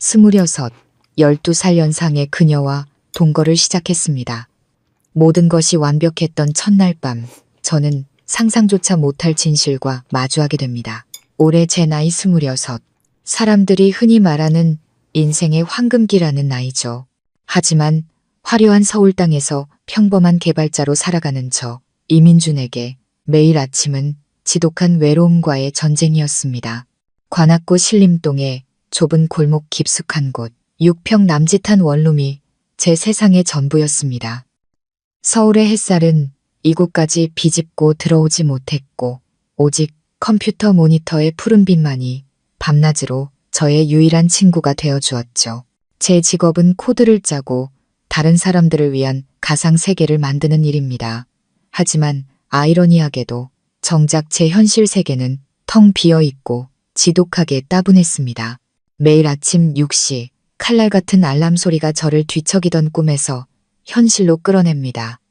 26, 12살 연상의 그녀와 동거를 시작했습니다. 모든 것이 완벽했던 첫날 밤, 저는 상상조차 못할 진실과 마주하게 됩니다. 올해 제 나이 26, 사람들이 흔히 말하는 인생의 황금기라는 나이죠. 하지만 화려한 서울 땅에서 평범한 개발자로 살아가는 저, 이민준에게 매일 아침은 지독한 외로움과의 전쟁이었습니다. 관악구 신림동의 좁은 골목 깊숙한 곳, 6평 남짓한 원룸이 제 세상의 전부였습니다. 서울의 햇살은 이곳까지 비집고 들어오지 못했고 오직 컴퓨터 모니터의 푸른빛만이 밤낮으로 저의 유일한 친구가 되어주었죠. 제 직업은 코드를 짜고 다른 사람들을 위한 가상 세계를 만드는 일입니다. 하지만 아이러니하게도 정작 제 현실 세계는 텅 비어있고 지독하게 따분했습니다. 매일 아침 6시 칼날 같은 알람 소리가 저를 뒤척이던 꿈에서 현실로 끌어냅니다.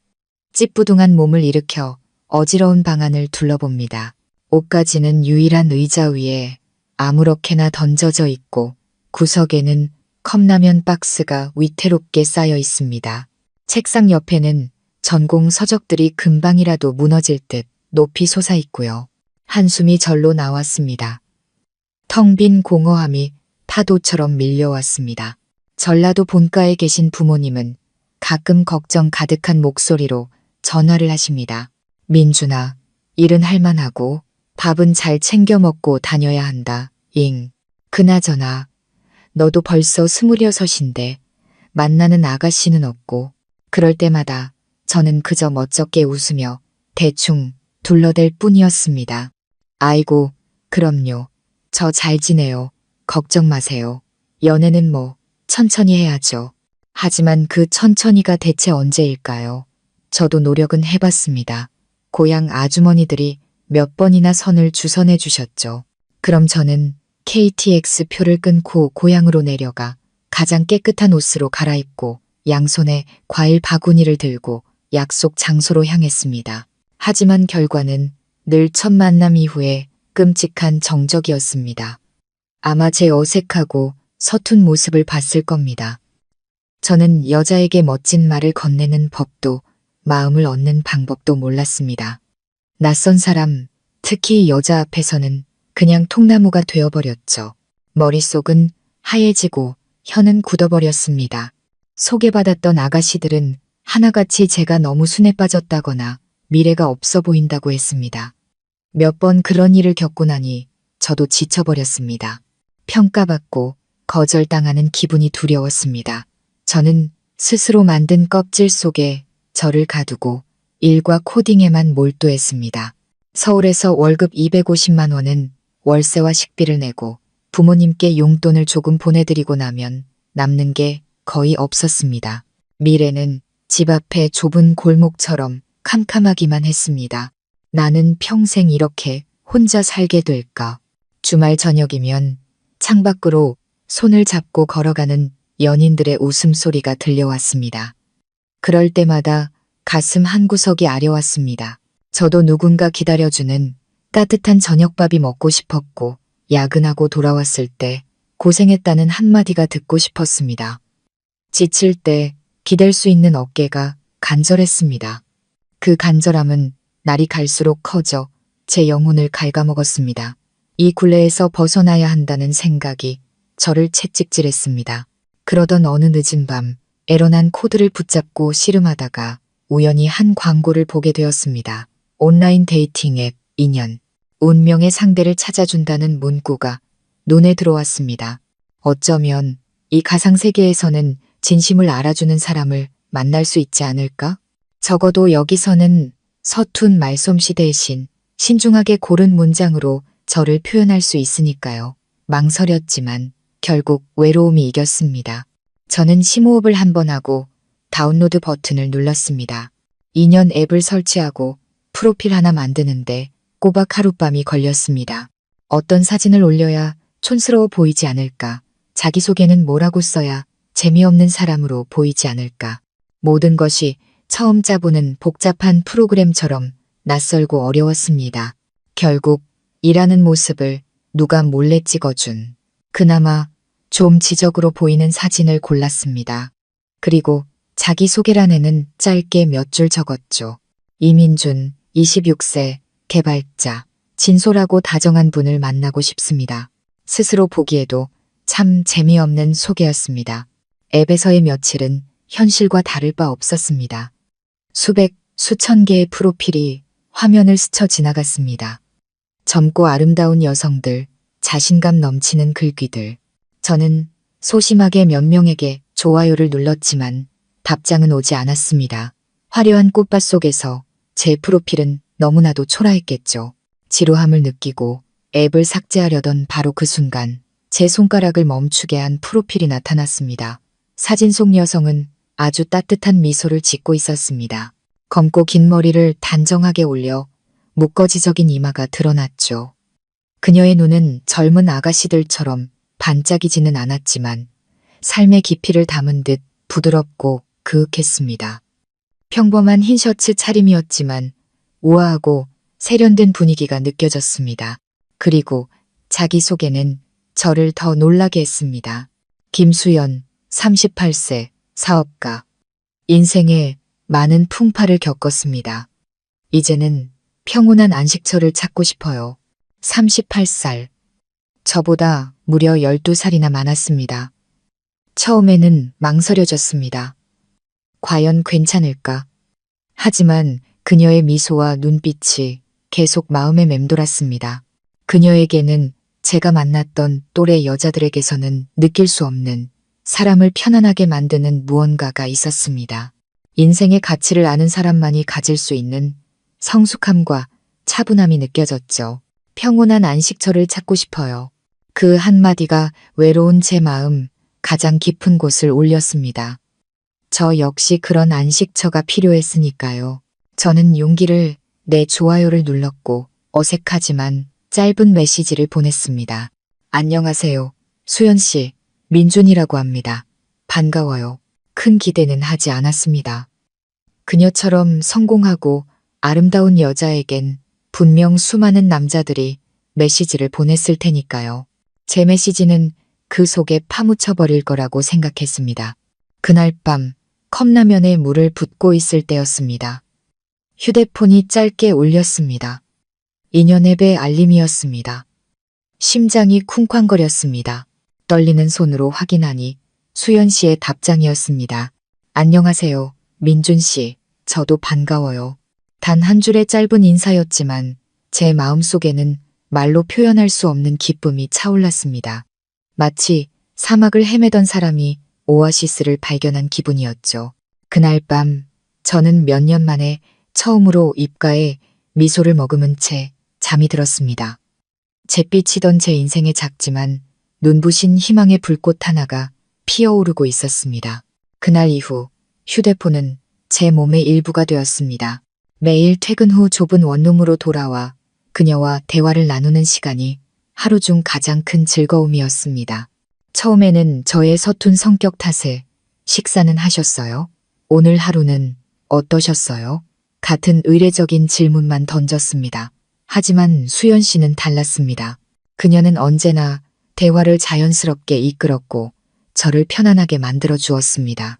찌뿌둥한 몸을 일으켜 어지러운 방안을 둘러봅니다. 옷가지는 유일한 의자 위에 아무렇게나 던져져 있고 구석에는 컵라면 박스가 위태롭게 쌓여 있습니다. 책상 옆에는 전공 서적들이 금방이라도 무너질 듯 높이 솟아 있고요. 한숨이 절로 나왔습니다. 텅 빈 공허함이 파도처럼 밀려왔습니다. 전라도 본가에 계신 부모님은 가끔 걱정 가득한 목소리로 전화를 하십니다. 민준아, 일은 할만하고 밥은 잘 챙겨 먹고 다녀야 한다. 잉. 그나저나 너도 벌써 26인데 만나는 아가씨는 없고. 그럴 때마다 저는 그저 멋쩍게 웃으며 대충 둘러댈 뿐이었습니다. 아이고, 그럼요. 저 잘 지내요. 걱정 마세요. 연애는 뭐 천천히 해야죠. 하지만 그 천천히가 대체 언제일까요? 저도 노력은 해봤습니다. 고향 아주머니들이 몇 번이나 선을 주선해 주셨죠. 그럼 저는 KTX 표를 끊고 고향으로 내려가 가장 깨끗한 옷으로 갈아입고 양손에 과일 바구니를 들고 약속 장소로 향했습니다. 하지만 결과는 늘 첫 만남 이후에 끔찍한 정적이었습니다. 아마 제 어색하고 서툰 모습을 봤을 겁니다. 저는 여자에게 멋진 말을 건네는 법도 마음을 얻는 방법도 몰랐습니다. 낯선 사람, 특히 여자 앞에서는 그냥 통나무가 되어버렸죠. 머릿속은 하얘지고 혀는 굳어버렸습니다. 소개받았던 아가씨들은 하나같이 제가 너무 순에 빠졌다거나 미래가 없어 보인다고 했습니다. 몇 번 그런 일을 겪고 나니 저도 지쳐버렸습니다. 평가받고 거절당하는 기분이 두려웠습니다. 저는 스스로 만든 껍질 속에 저를 가두고 일과 코딩에만 몰두했습니다. 서울에서 월급 250만 원은 월세와 식비를 내고 부모님께 용돈을 조금 보내드리고 나면 남는 게 거의 없었습니다. 미래는 집 앞에 좁은 골목처럼 캄캄하기만 했습니다. 나는 평생 이렇게 혼자 살게 될까? 주말 저녁이면 창밖으로 손을 잡고 걸어가는 연인들의 웃음소리가 들려왔습니다. 그럴 때마다 가슴 한구석이 아려왔습니다. 저도 누군가 기다려주는 따뜻한 저녁밥이 먹고 싶었고 야근하고 돌아왔을 때 고생했다는 한마디가 듣고 싶었습니다. 지칠 때 기댈 수 있는 어깨가 간절했습니다. 그 간절함은 날이 갈수록 커져 제 영혼을 갉아먹었습니다. 이 굴레에서 벗어나야 한다는 생각이 저를 채찍질했습니다. 그러던 어느 늦은 밤 애런한 코드를 붙잡고 씨름하다가 우연히 한 광고를 보게 되었습니다. 온라인 데이팅 앱 인연. 운명의 상대를 찾아준다는 문구가 눈에 들어왔습니다. 어쩌면 이 가상세계에서는 진심을 알아주는 사람을 만날 수 있지 않을까? 적어도 여기서는 서툰 말솜씨 대신 신중하게 고른 문장으로 저를 표현할 수 있으니까요. 망설였지만 결국 외로움이 이겼습니다. 저는 심호흡을 한번 하고 다운로드 버튼을 눌렀습니다. 인연 앱을 설치하고 프로필 하나 만드는데 꼬박 하룻밤이 걸렸습니다. 어떤 사진을 올려야 촌스러워 보이지 않을까? 자기소개는 뭐라고 써야 재미없는 사람으로 보이지 않을까? 모든 것이 처음 짜보는 복잡한 프로그램처럼 낯설고 어려웠습니다. 결국 일하는 모습을 누가 몰래 찍어준 그나마 좀 지적으로 보이는 사진을 골랐습니다. 그리고 자기소개란에는 짧게 몇 줄 적었죠. 이민준, 26세, 개발자, 진솔하고 다정한 분을 만나고 싶습니다. 스스로 보기에도 참 재미없는 소개였습니다. 앱에서의 며칠은 현실과 다를 바 없었습니다. 수백, 수천 개의 프로필이 화면을 스쳐 지나갔습니다. 젊고 아름다운 여성들, 자신감 넘치는 글귀들. 저는 소심하게 몇 명에게 좋아요를 눌렀지만 답장은 오지 않았습니다. 화려한 꽃밭 속에서 제 프로필은 너무나도 초라했겠죠. 지루함을 느끼고 앱을 삭제하려던 바로 그 순간 제 손가락을 멈추게 한 프로필이 나타났습니다. 사진 속 여성은 아주 따뜻한 미소를 짓고 있었습니다. 검고 긴 머리를 단정하게 올려 무꺼지적인 이마가 드러났죠. 그녀의 눈은 젊은 아가씨들처럼 반짝이지는 않았지만 삶의 깊이를 담은 듯 부드럽고 그윽했습니다. 평범한 흰 셔츠 차림이었지만 우아하고 세련된 분위기가 느껴졌습니다. 그리고 자기소개는 저를 더 놀라게 했습니다. 김수연, 38세, 사업가. 인생에 많은 풍파를 겪었습니다. 이제는 평온한 안식처를 찾고 싶어요. 38살. 저보다 무려 12살이나 많았습니다. 처음에는 망설여졌습니다. 과연 괜찮을까? 하지만 그녀의 미소와 눈빛이 계속 마음에 맴돌았습니다. 그녀에게는 제가 만났던 또래 여자들에게서는 느낄 수 없는 사람을 편안하게 만드는 무언가가 있었습니다. 인생의 가치를 아는 사람만이 가질 수 있는 성숙함과 차분함이 느껴졌죠. 평온한 안식처를 찾고 싶어요. 그 한마디가 외로운 제 마음 가장 깊은 곳을 울렸습니다. 저 역시 그런 안식처가 필요했으니까요. 저는 용기를 내 좋아요를 눌렀고 어색하지만 짧은 메시지를 보냈습니다. 안녕하세요. 수연씨, 민준이라고 합니다. 반가워요. 큰 기대는 하지 않았습니다. 그녀처럼 성공하고 아름다운 여자에겐 분명 수많은 남자들이 메시지를 보냈을 테니까요. 제 메시지는 그 속에 파묻혀 버릴 거라고 생각했습니다. 그날 밤 컵라면에 물을 붓고 있을 때였습니다. 휴대폰이 짧게 울렸습니다. 인연앱의 알림이었습니다. 심장이 쿵쾅거렸습니다. 떨리는 손으로 확인하니 수연 씨의 답장이었습니다. 안녕하세요, 민준 씨. 저도 반가워요. 단 한 줄의 짧은 인사였지만 제 마음속에는 말로 표현할 수 없는 기쁨이 차올랐습니다. 마치 사막을 헤매던 사람이 오아시스를 발견한 기분이었죠. 그날 밤 저는 몇 년 만에 처음으로 입가에 미소를 머금은 채 잠이 들었습니다. 잿빛이던 제 인생의 작지만 눈부신 희망의 불꽃 하나가 피어오르고 있었습니다. 그날 이후 휴대폰은 제 몸의 일부가 되었습니다. 매일 퇴근 후 좁은 원룸으로 돌아와 그녀와 대화를 나누는 시간이 하루 중 가장 큰 즐거움이었습니다. 처음에는 저의 서툰 성격 탓에 식사는 하셨어요? 오늘 하루는 어떠셨어요? 같은 의례적인 질문만 던졌습니다. 하지만 수연 씨는 달랐습니다. 그녀는 언제나 대화를 자연스럽게 이끌었고 저를 편안하게 만들어 주었습니다.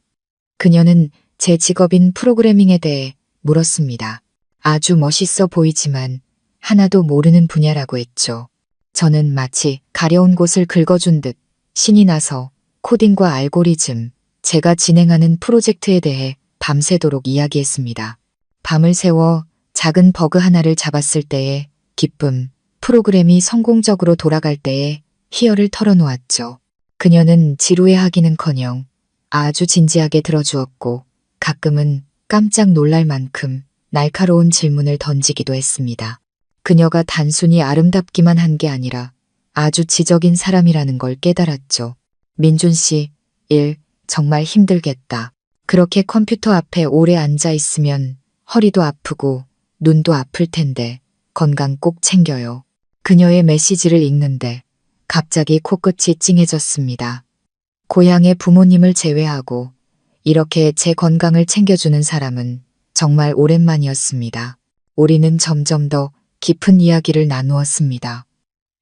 그녀는 제 직업인 프로그래밍에 대해 물었습니다. 아주 멋있어 보이지만 하나도 모르는 분야라고 했죠. 저는 마치 가려운 곳을 긁어준 듯 신이 나서 코딩과 알고리즘, 제가 진행하는 프로젝트에 대해 밤새도록 이야기했습니다. 밤을 새워 작은 버그 하나를 잡았을 때의 기쁨, 프로그램이 성공적으로 돌아갈 때의 희열을 털어놓았죠. 그녀는 지루해하기는커녕 아주 진지하게 들어주었고 가끔은 깜짝 놀랄 만큼 날카로운 질문을 던지기도 했습니다. 그녀가 단순히 아름답기만 한 게 아니라 아주 지적인 사람이라는 걸 깨달았죠. 민준 씨, 일 정말 힘들겠다. 그렇게 컴퓨터 앞에 오래 앉아 있으면 허리도 아프고 눈도 아플 텐데 건강 꼭 챙겨요. 그녀의 메시지를 읽는데 갑자기 코끝이 찡해졌습니다. 고향의 부모님을 제외하고 이렇게 제 건강을 챙겨주는 사람은 정말 오랜만이었습니다. 우리는 점점 더 깊은 이야기를 나누었습니다.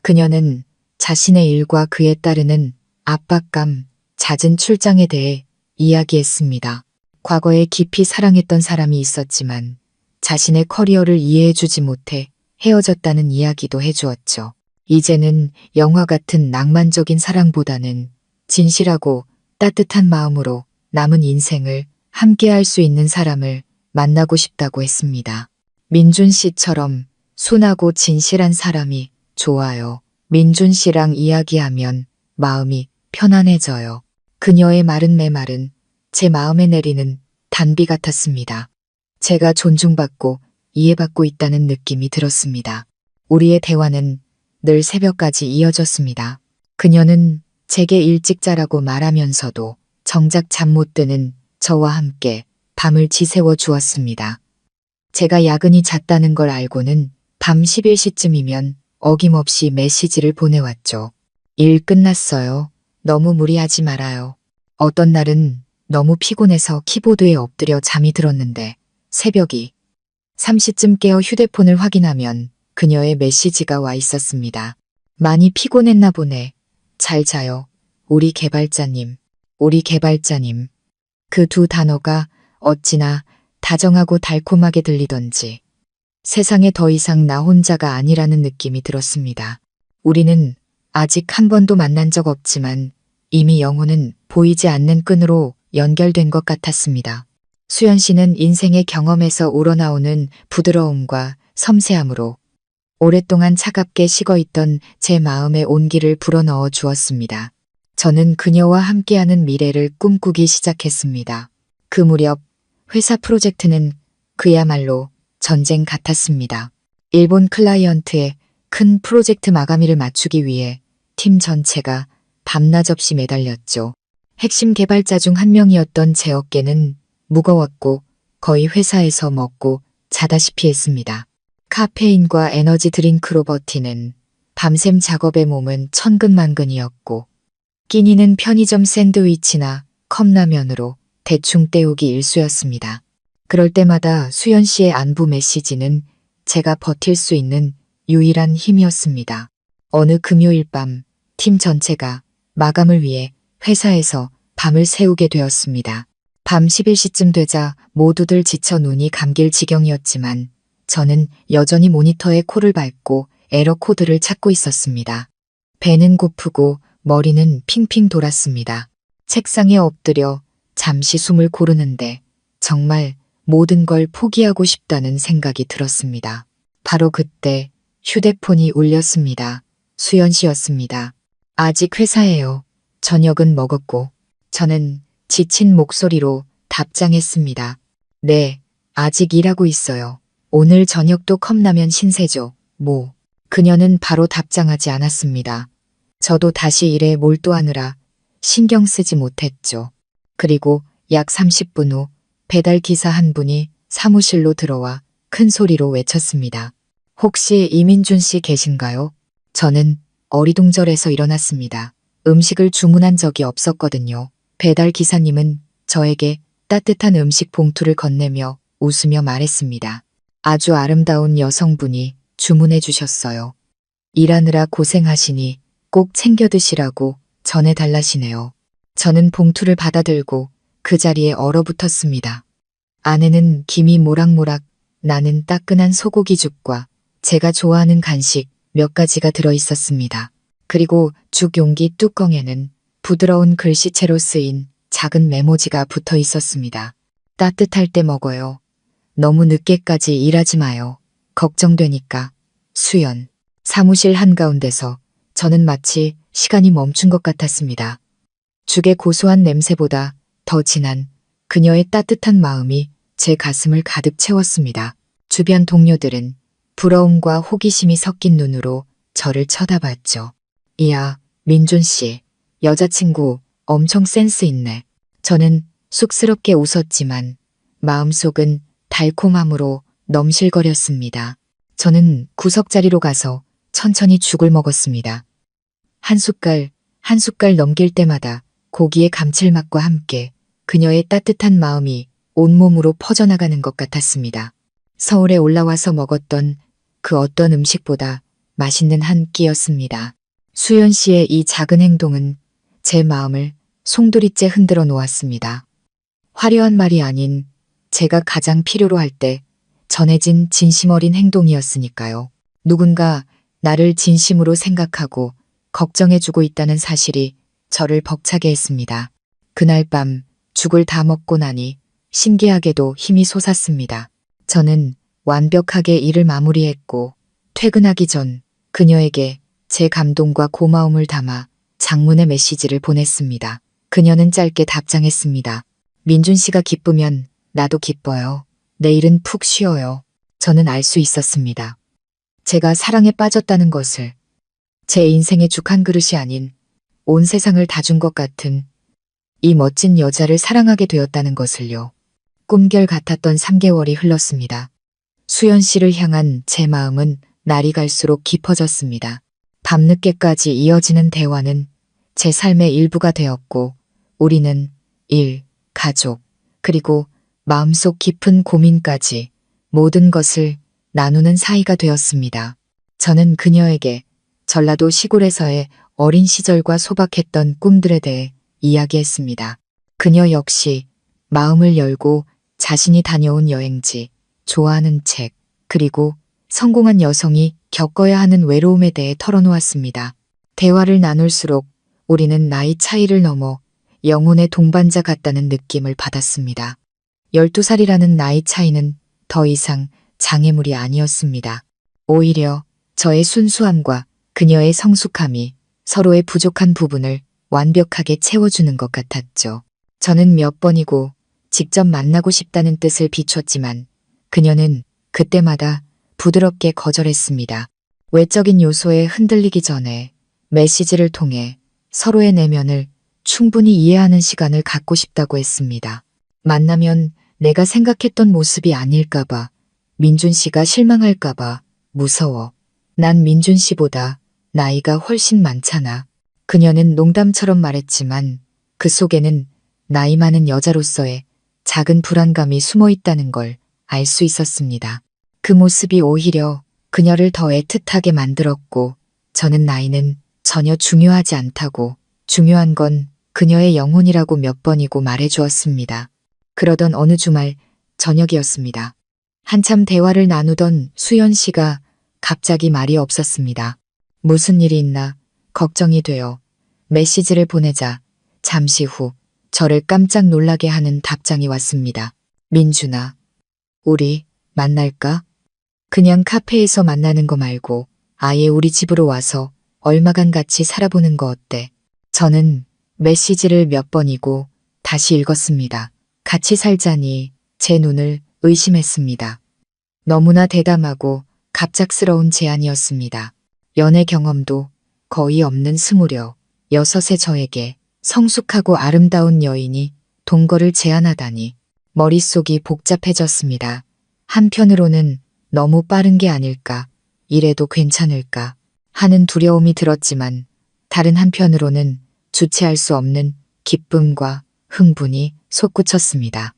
그녀는 자신의 일과 그에 따르는 압박감, 잦은 출장에 대해 이야기했습니다. 과거에 깊이 사랑했던 사람이 있었지만 자신의 커리어를 이해해주지 못해 헤어졌다는 이야기도 해주었죠. 이제는 영화 같은 낭만적인 사랑보다는 진실하고 따뜻한 마음으로 남은 인생을 함께할 수 있는 사람을 만나고 싶다고 했습니다. 민준 씨처럼 순하고 진실한 사람이 좋아요. 민준 씨랑 이야기하면 마음이 편안해져요. 그녀의 마른 메말은 제 마음에 내리는 단비 같았습니다. 제가 존중받고 이해받고 있다는 느낌이 들었습니다. 우리의 대화는 늘 새벽까지 이어졌습니다. 그녀는 제게 일찍 자라고 말하면서도 정작 잠 못 드는 저와 함께 밤을 지새워 주었습니다. 제가 야근이 잦다는 걸 알고는 밤 11시쯤이면 어김없이 메시지를 보내왔죠. 일 끝났어요. 너무 무리하지 말아요. 어떤 날은 너무 피곤해서 키보드에 엎드려 잠이 들었는데 새벽이 3시쯤 깨어 휴대폰을 확인하면 그녀의 메시지가 와 있었습니다. 많이 피곤했나 보네. 잘 자요. 우리 개발자님. 우리 개발자님. 그 두 단어가 어찌나 다정하고 달콤하게 들리던지 세상에 더 이상 나 혼자가 아니라는 느낌이 들었습니다. 우리는 아직 한 번도 만난 적 없지만 이미 영혼은 보이지 않는 끈으로 연결된 것 같았습니다. 수연 씨는 인생의 경험에서 우러나오는 부드러움과 섬세함으로 오랫동안 차갑게 식어있던 제 마음의 온기를 불어넣어 주었습니다. 저는 그녀와 함께하는 미래를 꿈꾸기 시작했습니다. 그 무렵 회사 프로젝트는 그야말로 전쟁 같았습니다. 일본 클라이언트의 큰 프로젝트 마감일을 맞추기 위해 팀 전체가 밤낮 없이 매달렸죠. 핵심 개발자 중 한 명이었던 제 어깨는 무거웠고 거의 회사에서 먹고 자다시피 했습니다. 카페인과 에너지 드링크로 버티는 밤샘 작업의 몸은 천근만근이었고 끼니는 편의점 샌드위치나 컵라면으로 대충 때우기 일쑤였습니다. 그럴 때마다 수연 씨의 안부 메시지는 제가 버틸 수 있는 유일한 힘이었습니다. 어느 금요일 밤 팀 전체가 마감을 위해 회사에서 밤을 새우게 되었습니다. 밤 11시쯤 되자 모두들 지쳐 눈이 감길 지경이었지만 저는 여전히 모니터에 코를 밟고 에러 코드를 찾고 있었습니다. 배는 고프고 머리는 핑핑 돌았습니다. 책상에 엎드려 잠시 숨을 고르는데 정말 모든 걸 포기하고 싶다는 생각이 들었습니다. 바로 그때 휴대폰이 울렸습니다. 수연 씨였습니다. 아직 회사예요. 저녁은 먹었고 저는 지친 목소리로 답장했습니다. 네, 아직 일하고 있어요. 오늘 저녁도 컵라면 신세죠. 뭐. 그녀는 바로 답장하지 않았습니다. 저도 다시 일에 몰두하느라 신경 쓰지 못했죠. 그리고 약 30분 후 배달 기사 한 분이 사무실로 들어와 큰 소리로 외쳤습니다. 혹시 이민준 씨 계신가요? 저는 어리둥절해서 일어났습니다. 음식을 주문한 적이 없었거든요. 배달 기사님은 저에게 따뜻한 음식 봉투를 건네며 웃으며 말했습니다. 아주 아름다운 여성분이 주문해 주셨어요. 일하느라 고생하시니 꼭 챙겨 드시라고 전해달라시네요. 저는 봉투를 받아들고 그 자리에 얼어붙었습니다. 안에는 김이 모락모락 나는 따끈한 소고기죽과 제가 좋아하는 간식 몇 가지가 들어있었습니다. 그리고 죽 용기 뚜껑에는 부드러운 글씨체로 쓰인 작은 메모지가 붙어 있었습니다. 따뜻할 때 먹어요. 너무 늦게까지 일하지 마요. 걱정되니까. 수연. 사무실 한가운데서 저는 마치 시간이 멈춘 것 같았습니다. 죽의 고소한 냄새보다 더 진한 그녀의 따뜻한 마음이 제 가슴을 가득 채웠습니다. 주변 동료들은 부러움과 호기심이 섞인 눈으로 저를 쳐다봤죠. 이야, 민준 씨, 여자친구 엄청 센스 있네. 저는 쑥스럽게 웃었지만 마음속은 달콤함으로 넘실거렸습니다. 저는 구석자리로 가서 천천히 죽을 먹었습니다. 한 숟갈, 한 숟갈 넘길 때마다 고기의 감칠맛과 함께 그녀의 따뜻한 마음이 온몸으로 퍼져나가는 것 같았습니다. 서울에 올라와서 먹었던 그 어떤 음식보다 맛있는 한 끼였습니다. 수연 씨의 이 작은 행동은 제 마음을 송두리째 흔들어 놓았습니다. 화려한 말이 아닌 제가 가장 필요로 할 때 전해진 진심 어린 행동이었으니까요. 누군가 나를 진심으로 생각하고 걱정해주고 있다는 사실이 저를 벅차게 했습니다. 그날 밤 죽을 다 먹고 나니 신기하게도 힘이 솟았습니다. 저는 완벽하게 일을 마무리했고 퇴근하기 전 그녀에게 제 감동과 고마움을 담아 장문의 메시지를 보냈습니다. 그녀는 짧게 답장했습니다. 민준 씨가 기쁘면 나도 기뻐요. 내일은 푹 쉬어요. 저는 알 수 있었습니다. 제가 사랑에 빠졌다는 것을, 제 인생의 죽 한 그릇이 아닌 온 세상을 다 준 것 같은 이 멋진 여자를 사랑하게 되었다는 것을요. 꿈결 같았던 3개월이 흘렀습니다. 수연 씨를 향한 제 마음은 날이 갈수록 깊어졌습니다. 밤늦게까지 이어지는 대화는 제 삶의 일부가 되었고 우리는 일, 가족, 그리고 마음속 깊은 고민까지 모든 것을 나누는 사이가 되었습니다. 저는 그녀에게 전라도 시골에서의 어린 시절과 소박했던 꿈들에 대해 이야기했습니다. 그녀 역시 마음을 열고 자신이 다녀온 여행지, 좋아하는 책, 그리고 성공한 여성이 겪어야 하는 외로움에 대해 털어놓았습니다. 대화를 나눌수록 우리는 나이 차이를 넘어 영혼의 동반자 같다는 느낌을 받았습니다. 12살이라는 나이 차이는 더 이상 장애물이 아니었습니다. 오히려 저의 순수함과 그녀의 성숙함이 서로의 부족한 부분을 완벽하게 채워주는 것 같았죠. 저는 몇 번이고 직접 만나고 싶다는 뜻을 비췄지만 그녀는 그때마다 부드럽게 거절했습니다. 외적인 요소에 흔들리기 전에 메시지를 통해 서로의 내면을 충분히 이해하는 시간을 갖고 싶다고 했습니다. 만나면 내가 생각했던 모습이 아닐까봐, 민준 씨가 실망할까봐 무서워. 난 민준 씨보다 나이가 훨씬 많잖아. 그녀는 농담처럼 말했지만 그 속에는 나이 많은 여자로서의 작은 불안감이 숨어 있다는 걸 알 수 있었습니다. 그 모습이 오히려 그녀를 더 애틋하게 만들었고 저는 나이는 전혀 중요하지 않다고, 중요한 건 그녀의 영혼이라고 몇 번이고 말해주었습니다. 그러던 어느 주말 저녁이었습니다. 한참 대화를 나누던 수연 씨가 갑자기 말이 없었습니다. 무슨 일이 있나 걱정이 되어 메시지를 보내자 잠시 후 저를 깜짝 놀라게 하는 답장이 왔습니다. 민준아, 우리 만날까? 그냥 카페에서 만나는 거 말고 아예 우리 집으로 와서 얼마간 같이 살아보는 거 어때? 저는 메시지를 몇 번이고 다시 읽었습니다. 같이 살자니 제 눈을 의심했습니다. 너무나 대담하고 갑작스러운 제안이었습니다. 연애 경험도 거의 없는 26의 저에게 성숙하고 아름다운 여인이 동거를 제안하다니 머릿속이 복잡해졌습니다. 한편으로는 너무 빠른 게 아닐까, 이래도 괜찮을까 하는 두려움이 들었지만 다른 한편으로는 주체할 수 없는 기쁨과 흥분이 솟구쳤습니다.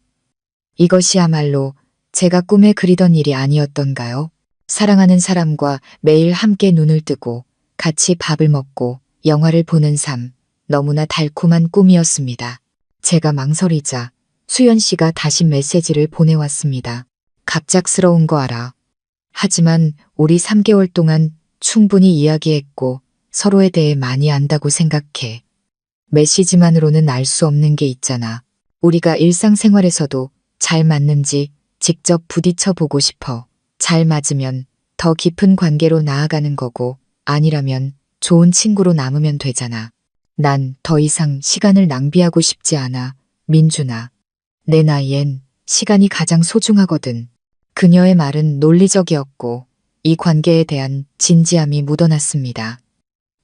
이것이야말로 제가 꿈에 그리던 일이 아니었던가요? 사랑하는 사람과 매일 함께 눈을 뜨고 같이 밥을 먹고 영화를 보는 삶, 너무나 달콤한 꿈이었습니다. 제가 망설이자 수연 씨가 다시 메시지를 보내왔습니다. 갑작스러운 거 알아. 하지만 우리 3개월 동안 충분히 이야기했고 서로에 대해 많이 안다고 생각해. 메시지만으로는 알 수 없는 게 있잖아. 우리가 일상생활에서도 잘 맞는지 직접 부딪혀 보고 싶어. 잘 맞으면 더 깊은 관계로 나아가는 거고 아니라면 좋은 친구로 남으면 되잖아. 난 더 이상 시간을 낭비하고 싶지 않아. 민준아. 내 나이엔 시간이 가장 소중하거든. 그녀의 말은 논리적이었고 이 관계에 대한 진지함이 묻어났습니다.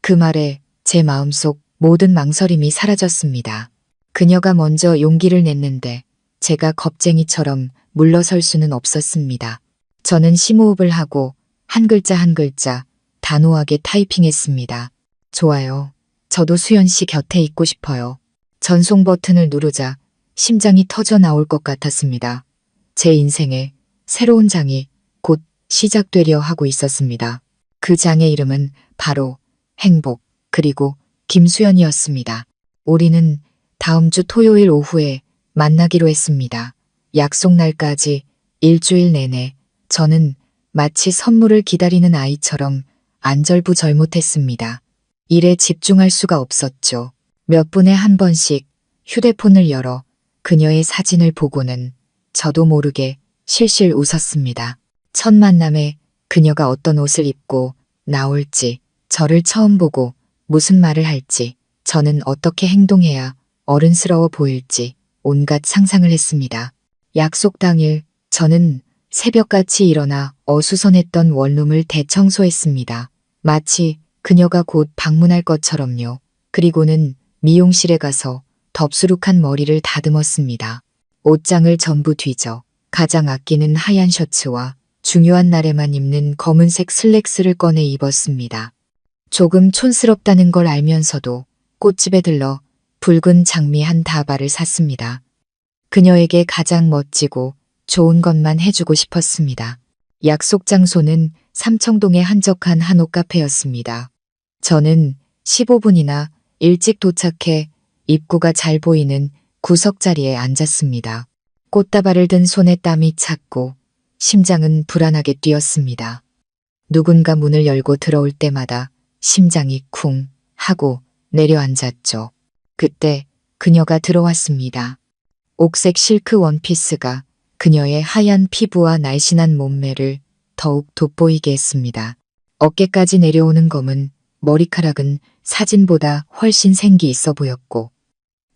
그 말에 제 마음속 모든 망설임이 사라졌습니다. 그녀가 먼저 용기를 냈는데 제가 겁쟁이처럼 물러설 수는 없었습니다. 저는 심호흡을 하고 한 글자 한 글자 단호하게 타이핑했습니다. 좋아요. 저도 수연 씨 곁에 있고 싶어요. 전송 버튼을 누르자 심장이 터져 나올 것 같았습니다. 제 인생에 새로운 장이 곧 시작되려 하고 있었습니다. 그 장의 이름은 바로 행복, 그리고 김수연이었습니다. 우리는 다음 주 토요일 오후에 만나기로 했습니다. 약속 날까지 일주일 내내 저는 마치 선물을 기다리는 아이처럼 안절부절못했습니다. 일에 집중할 수가 없었죠. 몇 분에 한 번씩 휴대폰을 열어 그녀의 사진을 보고는 저도 모르게 실실 웃었습니다. 첫 만남에 그녀가 어떤 옷을 입고 나올지, 저를 처음 보고 무슨 말을 할지, 저는 어떻게 행동해야 어른스러워 보일지 온갖 상상을 했습니다. 약속 당일 저는 새벽같이 일어나 어수선했던 원룸을 대청소했습니다. 마치 그녀가 곧 방문할 것처럼요. 그리고는 미용실에 가서 덥수룩한 머리를 다듬었습니다. 옷장을 전부 뒤져 가장 아끼는 하얀 셔츠와 중요한 날에만 입는 검은색 슬랙스를 꺼내 입었습니다. 조금 촌스럽다는 걸 알면서도 꽃집에 들러 붉은 장미 한 다발을 샀습니다. 그녀에게 가장 멋지고 좋은 것만 해주고 싶었습니다. 약속 장소는 삼청동의 한적한 한옥 카페였습니다. 저는 15분이나 일찍 도착해 입구가 잘 보이는 구석 자리에 앉았습니다. 꽃다발을 든 손에 땀이 찼고 심장은 불안하게 뛰었습니다. 누군가 문을 열고 들어올 때마다 심장이 쿵 하고 내려앉았죠. 그때 그녀가 들어왔습니다. 옥색 실크 원피스가 그녀의 하얀 피부와 날씬한 몸매를 더욱 돋보이게 했습니다. 어깨까지 내려오는 검은 머리카락은 사진보다 훨씬 생기 있어 보였고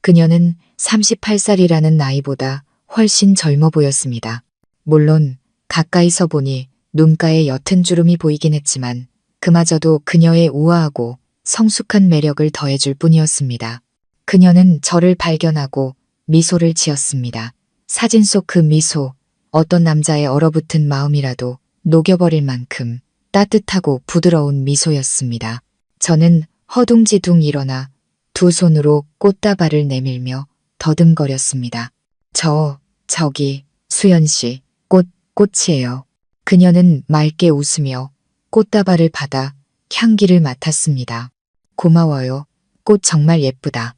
그녀는 38살이라는 나이보다 훨씬 젊어 보였습니다. 물론 가까이서 보니 눈가에 옅은 주름이 보이긴 했지만 그마저도 그녀의 우아하고 성숙한 매력을 더해줄 뿐이었습니다. 그녀는 저를 발견하고 미소를 지었습니다. 사진 속 그 미소, 어떤 남자의 얼어붙은 마음이라도 녹여버릴 만큼 따뜻하고 부드러운 미소였습니다. 저는 허둥지둥 일어나 두 손으로 꽃다발을 내밀며 더듬거렸습니다. 저기, 수연 씨, 꽃이에요. 그녀는 맑게 웃으며 꽃다발을 받아 향기를 맡았습니다. 고마워요. 꽃 정말 예쁘다.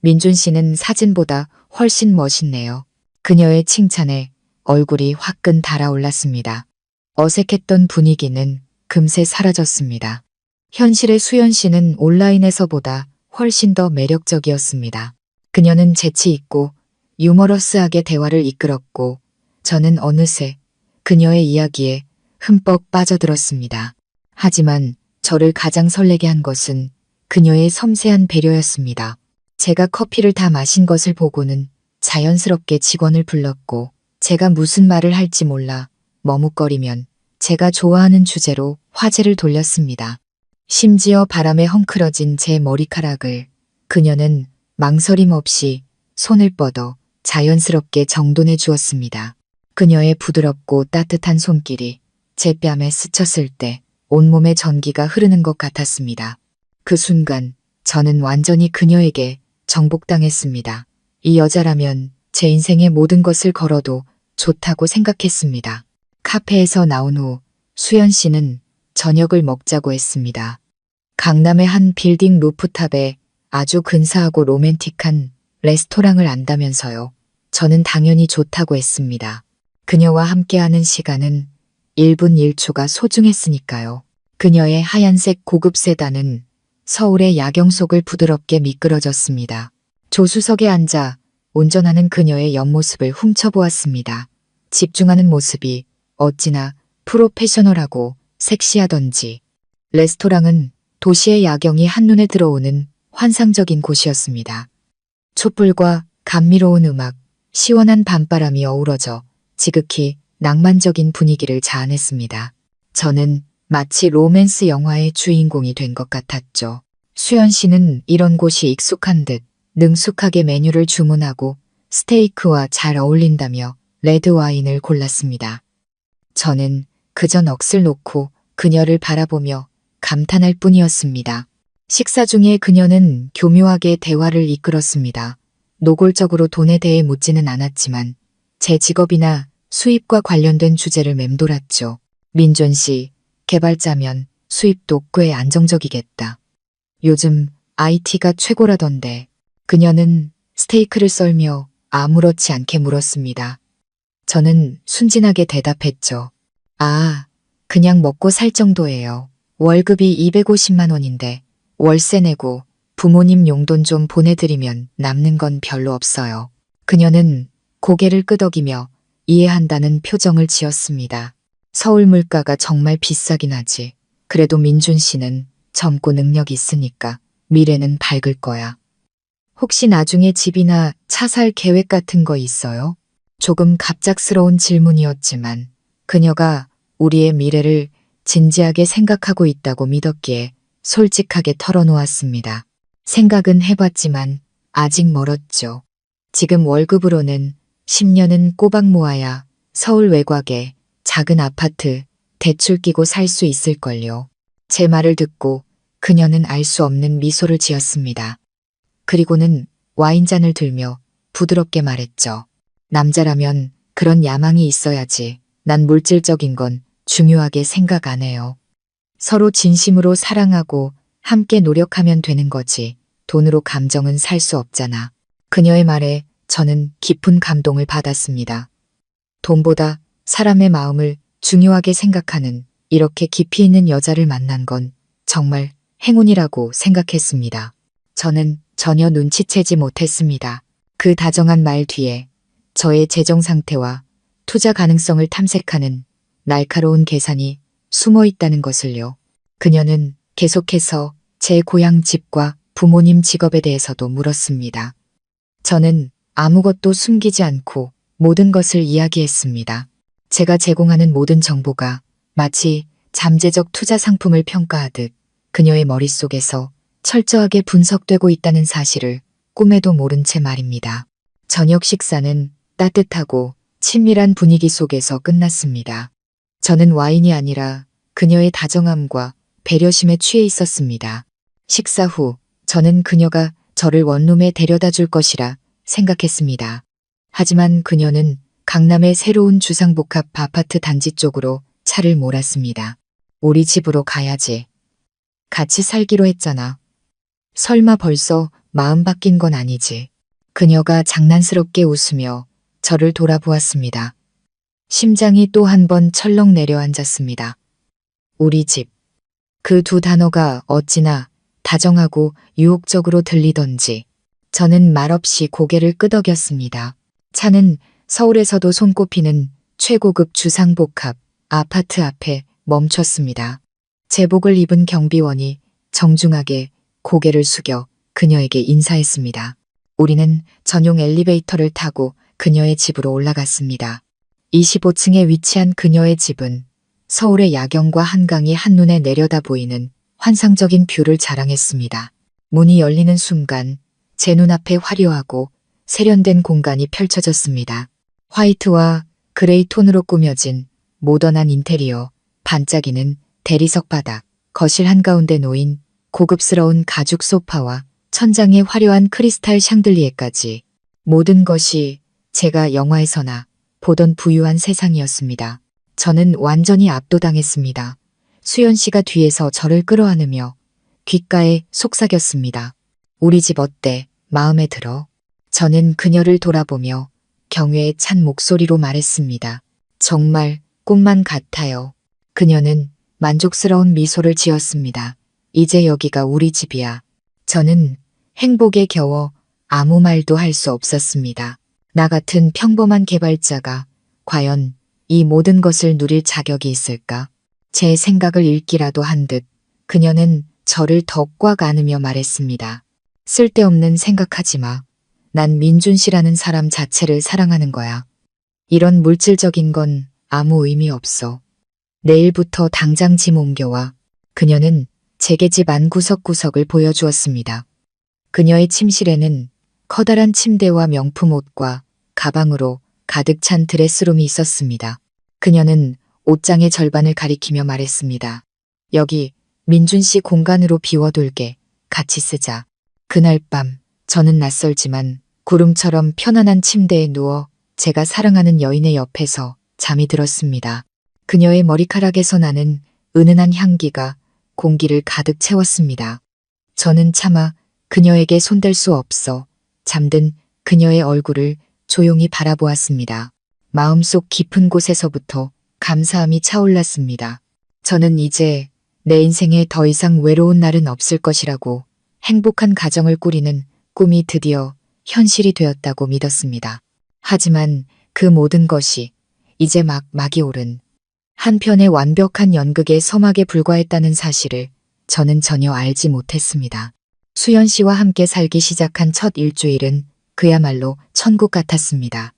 민준 씨는 사진보다 훨씬 멋있네요. 그녀의 칭찬에 얼굴이 화끈 달아올랐습니다. 어색했던 분위기는 금세 사라졌습니다. 현실의 수연 씨는 온라인에서보다 훨씬 더 매력적이었습니다. 그녀는 재치 있고 유머러스하게 대화를 이끌었고 저는 어느새 그녀의 이야기에 흠뻑 빠져들었습니다. 하지만 저를 가장 설레게 한 것은 그녀의 섬세한 배려였습니다. 제가 커피를 다 마신 것을 보고는 자연스럽게 직원을 불렀고 제가 무슨 말을 할지 몰라 머뭇거리면 제가 좋아하는 주제로 화제를 돌렸습니다. 심지어 바람에 헝클어진 제 머리카락을 그녀는 망설임 없이 손을 뻗어 자연스럽게 정돈해 주었습니다. 그녀의 부드럽고 따뜻한 손길이 제 뺨에 스쳤을 때 온몸에 전기가 흐르는 것 같았습니다. 그 순간 저는 완전히 그녀에게 정복당했습니다. 이 여자라면 제 인생의 모든 것을 걸어도 좋다고 생각했습니다. 카페에서 나온 후 수연 씨는 저녁을 먹자고 했습니다. 강남의 한 빌딩 루프탑에 아주 근사하고 로맨틱한 레스토랑을 안다면서요. 저는 당연히 좋다고 했습니다. 그녀와 함께하는 시간은 1분 1초가 소중했으니까요. 그녀의 하얀색 고급 세단은 서울의 야경 속을 부드럽게 미끄러졌습니다. 조수석에 앉아 운전하는 그녀의 옆모습을 훔쳐보았습니다. 집중하는 모습이 어찌나 프로페셔널하고 섹시하던지. 레스토랑은 도시의 야경이 한눈에 들어오는 환상적인 곳이었습니다. 촛불과 감미로운 음악, 시원한 밤바람이 어우러져 지극히 낭만적인 분위기를 자아냈습니다. 저는 마치 로맨스 영화의 주인공이 된 것 같았죠. 수연 씨는 이런 곳이 익숙한 듯 능숙하게 메뉴를 주문하고 스테이크와 잘 어울린다며 레드 와인을 골랐습니다. 저는 그저 넋을 놓고 그녀를 바라보며 감탄할 뿐이었습니다. 식사 중에 그녀는 교묘하게 대화를 이끌었습니다. 노골적으로 돈에 대해 묻지는 않았지만 제 직업이나 수입과 관련된 주제를 맴돌았죠. 민준 씨, 개발자면 수입도 꽤 안정적이겠다. 요즘 IT가 최고라던데 그녀는 스테이크를 썰며 아무렇지 않게 물었습니다. 저는 순진하게 대답했죠. 아, 그냥 먹고 살 정도예요. 월급이 250만 원인데 월세 내고 부모님 용돈 좀 보내드리면 남는 건 별로 없어요. 그녀는 고개를 끄덕이며 이해한다는 표정을 지었습니다. 서울 물가가 정말 비싸긴 하지. 그래도 민준 씨는 젊고 능력 있으니까 미래는 밝을 거야. 혹시 나중에 집이나 차 살 계획 같은 거 있어요? 조금 갑작스러운 질문이었지만 그녀가 우리의 미래를 진지하게 생각하고 있다고 믿었기에 솔직하게 털어놓았습니다. 생각은 해봤지만 아직 멀었죠. 지금 월급으로는 10년은 꼬박 모아야 서울 외곽에 작은 아파트 대출 끼고 살 수 있을걸요. 제 말을 듣고 그녀는 알 수 없는 미소를 지었습니다. 그리고는 와인잔을 들며 부드럽게 말했죠. 남자라면 그런 야망이 있어야지. 난 물질적인 건 중요하게 생각 안 해요. 서로 진심으로 사랑하고 함께 노력하면 되는 거지. 돈으로 감정은 살 수 없잖아. 그녀의 말에 저는 깊은 감동을 받았습니다. 돈보다 사람의 마음을 중요하게 생각하는 이렇게 깊이 있는 여자를 만난 건 정말 행운이라고 생각했습니다. 저는 전혀 눈치채지 못했습니다. 그 다정한 말 뒤에 저의 재정 상태와 투자 가능성을 탐색하는 날카로운 계산이 숨어 있다는 것을요. 그녀는 계속해서 제 고향 집과 부모님 직업에 대해서도 물었습니다. 저는 아무것도 숨기지 않고 모든 것을 이야기했습니다. 제가 제공하는 모든 정보가 마치 잠재적 투자 상품을 평가하듯 그녀의 머릿속에서 철저하게 분석되고 있다는 사실을 꿈에도 모른 채 말입니다. 저녁 식사는 따뜻하고 친밀한 분위기 속에서 끝났습니다. 저는 와인이 아니라 그녀의 다정함과 배려심에 취해 있었습니다. 식사 후 저는 그녀가 저를 원룸에 데려다 줄 것이라 생각했습니다. 하지만 그녀는 강남의 새로운 주상복합 아파트 단지 쪽으로 차를 몰았습니다. 우리 집으로 가야지. 같이 살기로 했잖아. 설마 벌써 마음 바뀐 건 아니지. 그녀가 장난스럽게 웃으며 저를 돌아보았습니다. 심장이 또 한 번 철렁 내려앉았습니다. 우리 집. 그 두 단어가 어찌나 다정하고 유혹적으로 들리던지 저는 말없이 고개를 끄덕였습니다. 차는 서울에서도 손꼽히는 최고급 주상복합 아파트 앞에 멈췄습니다. 제복을 입은 경비원이 정중하게 고개를 숙여 그녀에게 인사했습니다. 우리는 전용 엘리베이터를 타고 그녀의 집으로 올라갔습니다. 25층에 위치한 그녀의 집은 서울의 야경과 한강이 한눈에 내려다 보이는 환상적인 뷰를 자랑했습니다. 문이 열리는 순간 제 눈앞에 화려하고 세련된 공간이 펼쳐졌습니다. 화이트와 그레이 톤으로 꾸며진 모던한 인테리어, 반짝이는 대리석 바닥, 거실 한가운데 놓인 고급스러운 가죽 소파와 천장에 화려한 크리스탈 샹들리에까지 모든 것이 제가 영화에서나 보던 부유한 세상이었습니다. 저는 완전히 압도당했습니다. 수연 씨가 뒤에서 저를 끌어안으며 귓가에 속삭였습니다. 우리 집 어때? 마음에 들어? 저는 그녀를 돌아보며 경외에 찬 목소리로 말했습니다. 정말 꿈만 같아요. 그녀는 만족스러운 미소를 지었습니다. 이제 여기가 우리 집이야. 저는 행복에 겨워 아무 말도 할 수 없었습니다. 나 같은 평범한 개발자가 과연 이 모든 것을 누릴 자격이 있을까? 제 생각을 읽기라도 한 듯 그녀는 저를 더 꽉 안으며 말했습니다. 쓸데없는 생각하지 마. 난 민준 씨라는 사람 자체를 사랑하는 거야. 이런 물질적인 건 아무 의미 없어. 내일부터 당장 짐 옮겨와. 그녀는 제게 집 안 구석구석을 보여주었습니다. 그녀의 침실에는 커다란 침대와 명품 옷과 가방으로 가득 찬 드레스룸이 있었습니다. 그녀는 옷장의 절반을 가리키며 말했습니다. 여기 민준 씨 공간으로 비워둘게. 같이 쓰자. 그날 밤 저는 낯설지만 구름처럼 편안한 침대에 누워 제가 사랑하는 여인의 옆에서 잠이 들었습니다. 그녀의 머리카락에서 나는 은은한 향기가 공기를 가득 채웠습니다. 저는 차마 그녀에게 손댈 수 없어 잠든 그녀의 얼굴을 조용히 바라보았습니다. 마음속 깊은 곳에서부터 감사함이 차올랐습니다. 저는 이제 내 인생에 더 이상 외로운 날은 없을 것이라고, 행복한 가정을 꾸리는 꿈이 드디어 현실이 되었다고 믿었습니다. 하지만 그 모든 것이 이제 막이 오른 한편의 완벽한 연극의 서막에 불과했다는 사실을 저는 전혀 알지 못했습니다. 수연 씨와 함께 살기 시작한 첫 일주일은 그야말로 천국 같았습니다.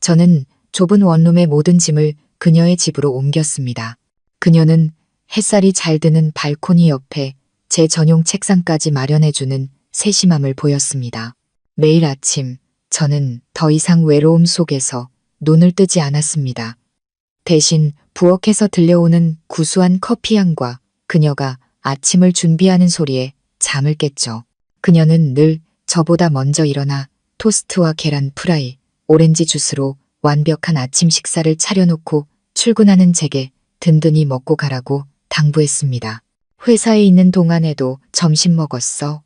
저는 좁은 원룸의 모든 짐을 그녀의 집으로 옮겼습니다. 그녀는 햇살이 잘 드는 발코니 옆에 제 전용 책상까지 마련해주는 세심함을 보였습니다. 매일 아침 저는 더 이상 외로움 속에서 눈을 뜨지 않았습니다. 대신 부엌에서 들려오는 구수한 커피향과 그녀가 아침을 준비하는 소리에 잠을 깼죠. 그녀는 늘 저보다 먼저 일어나 토스트와 계란 프라이, 오렌지 주스로 완벽한 아침 식사를 차려놓고 출근하는 제게 든든히 먹고 가라고 당부했습니다. 회사에 있는 동안에도 점심 먹었어?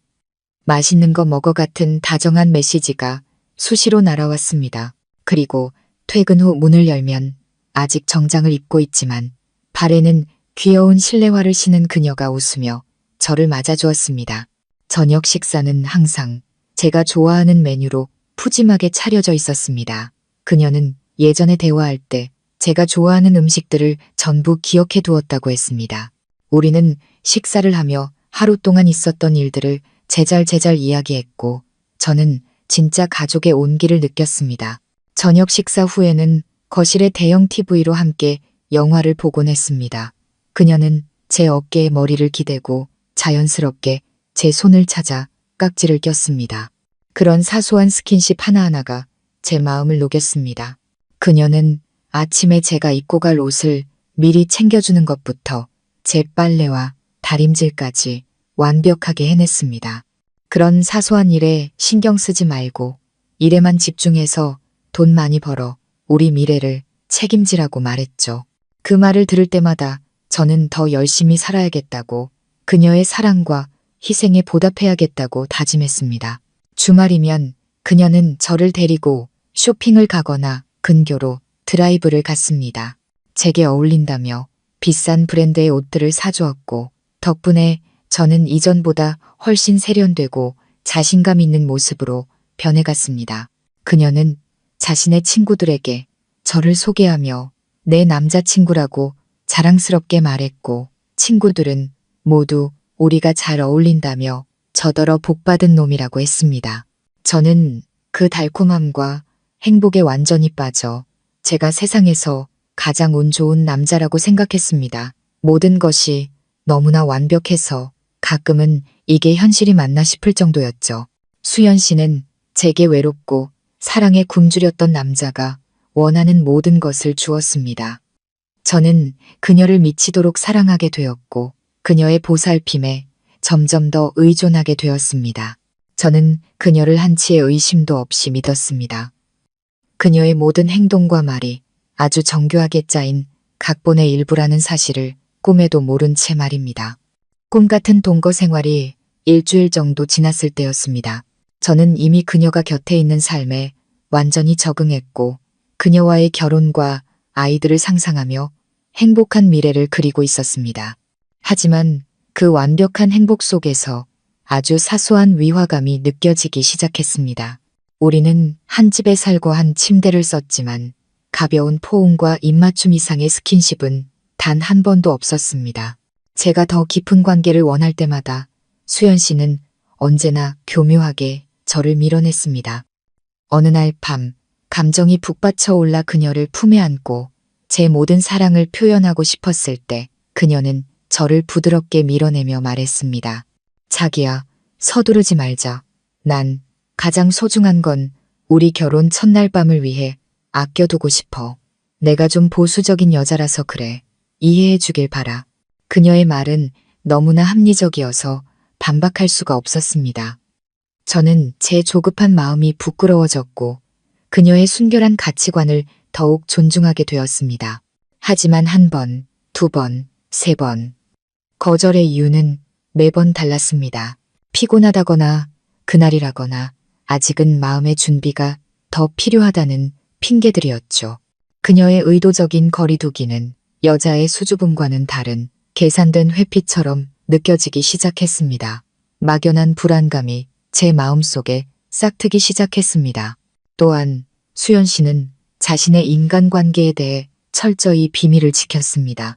맛있는 거 먹어 같은 다정한 메시지가 수시로 날아왔습니다. 그리고 퇴근 후 문을 열면 아직 정장을 입고 있지만 발에는 귀여운 실내화를 신은 그녀가 웃으며 저를 맞아주었습니다. 저녁 식사는 항상 제가 좋아하는 메뉴로 푸짐하게 차려져 있었습니다. 그녀는 예전에 대화할 때 제가 좋아하는 음식들을 전부 기억해 두었다고 했습니다. 우리는 식사를 하며 하루 동안 있었던 일들을 제잘제잘 이야기했고 저는 진짜 가족의 온기를 느꼈습니다. 저녁 식사 후에는 거실의 대형 TV로 함께 영화를 보곤 했습니다. 그녀는 제 어깨에 머리를 기대고 자연스럽게 제 손을 찾아 깍지를 꼈습니다. 그런 사소한 스킨십 하나하나가 제 마음을 녹였습니다. 그녀는 아침에 제가 입고 갈 옷을 미리 챙겨주는 것부터 제 빨래와 다림질까지 완벽하게 해냈습니다. 그런 사소한 일에 신경 쓰지 말고 일에만 집중해서 돈 많이 벌어 우리 미래를 책임지라고 말했죠. 그 말을 들을 때마다 저는 더 열심히 살아야겠다고, 그녀의 사랑과 희생에 보답해야겠다고 다짐했습니다. 주말이면 그녀는 저를 데리고 쇼핑을 가거나 근교로 드라이브를 갔습니다. 제게 어울린다며 비싼 브랜드의 옷들을 사주었고 덕분에 저는 이전보다 훨씬 세련되고 자신감 있는 모습으로 변해갔습니다. 그녀는 자신의 친구들에게 저를 소개하며 내 남자친구라고 자랑스럽게 말했고 친구들은 모두 우리가 잘 어울린다며 저더러 복받은 놈이라고 했습니다. 저는 그 달콤함과 행복에 완전히 빠져 제가 세상에서 가장 운 좋은 남자라고 생각했습니다. 모든 것이 너무나 완벽해서 가끔은 이게 현실이 맞나 싶을 정도였죠. 수연 씨는 제게 외롭고 사랑에 굶주렸던 남자가 원하는 모든 것을 주었습니다. 저는 그녀를 미치도록 사랑하게 되었고 그녀의 보살핌에 점점 더 의존하게 되었습니다. 저는 그녀를 한치의 의심도 없이 믿었습니다. 그녀의 모든 행동과 말이 아주 정교하게 짜인 각본의 일부라는 사실을 꿈에도 모른 채 말입니다. 꿈 같은 동거 생활이 일주일 정도 지났을 때였습니다. 저는 이미 그녀가 곁에 있는 삶에 완전히 적응했고 그녀와의 결혼과 아이들을 상상하며 행복한 미래를 그리고 있었습니다. 하지만 그 완벽한 행복 속에서 아주 사소한 위화감이 느껴지기 시작했습니다. 우리는 한 집에 살고 한 침대를 썼지만 가벼운 포옹과 입맞춤 이상의 스킨십은 단 한 번도 없었습니다. 제가 더 깊은 관계를 원할 때마다 수연 씨는 언제나 교묘하게 저를 밀어냈습니다. 어느 날 밤 감정이 북받쳐 올라 그녀를 품에 안고 제 모든 사랑을 표현하고 싶었을 때 그녀는 저를 부드럽게 밀어내며 말했습니다. 자기야, 서두르지 말자. 난 가장 소중한 건 우리 결혼 첫날 밤을 위해 아껴두고 싶어. 내가 좀 보수적인 여자라서 그래. 이해해 주길 바라. 그녀의 말은 너무나 합리적이어서 반박할 수가 없었습니다. 저는 제 조급한 마음이 부끄러워졌고 그녀의 순결한 가치관을 더욱 존중하게 되었습니다. 하지만 한 번, 두 번, 세 번. 거절의 이유는 매번 달랐습니다. 피곤하다거나 그날이라거나 아직은 마음의 준비가 더 필요하다는 핑계들이었죠. 그녀의 의도적인 거리두기는 여자의 수줍음과는 다른 계산된 회피처럼 느껴지기 시작했습니다. 막연한 불안감이 제 마음속에 싹트기 시작했습니다. 또한 수연 씨는 자신의 인간관계에 대해 철저히 비밀을 지켰습니다.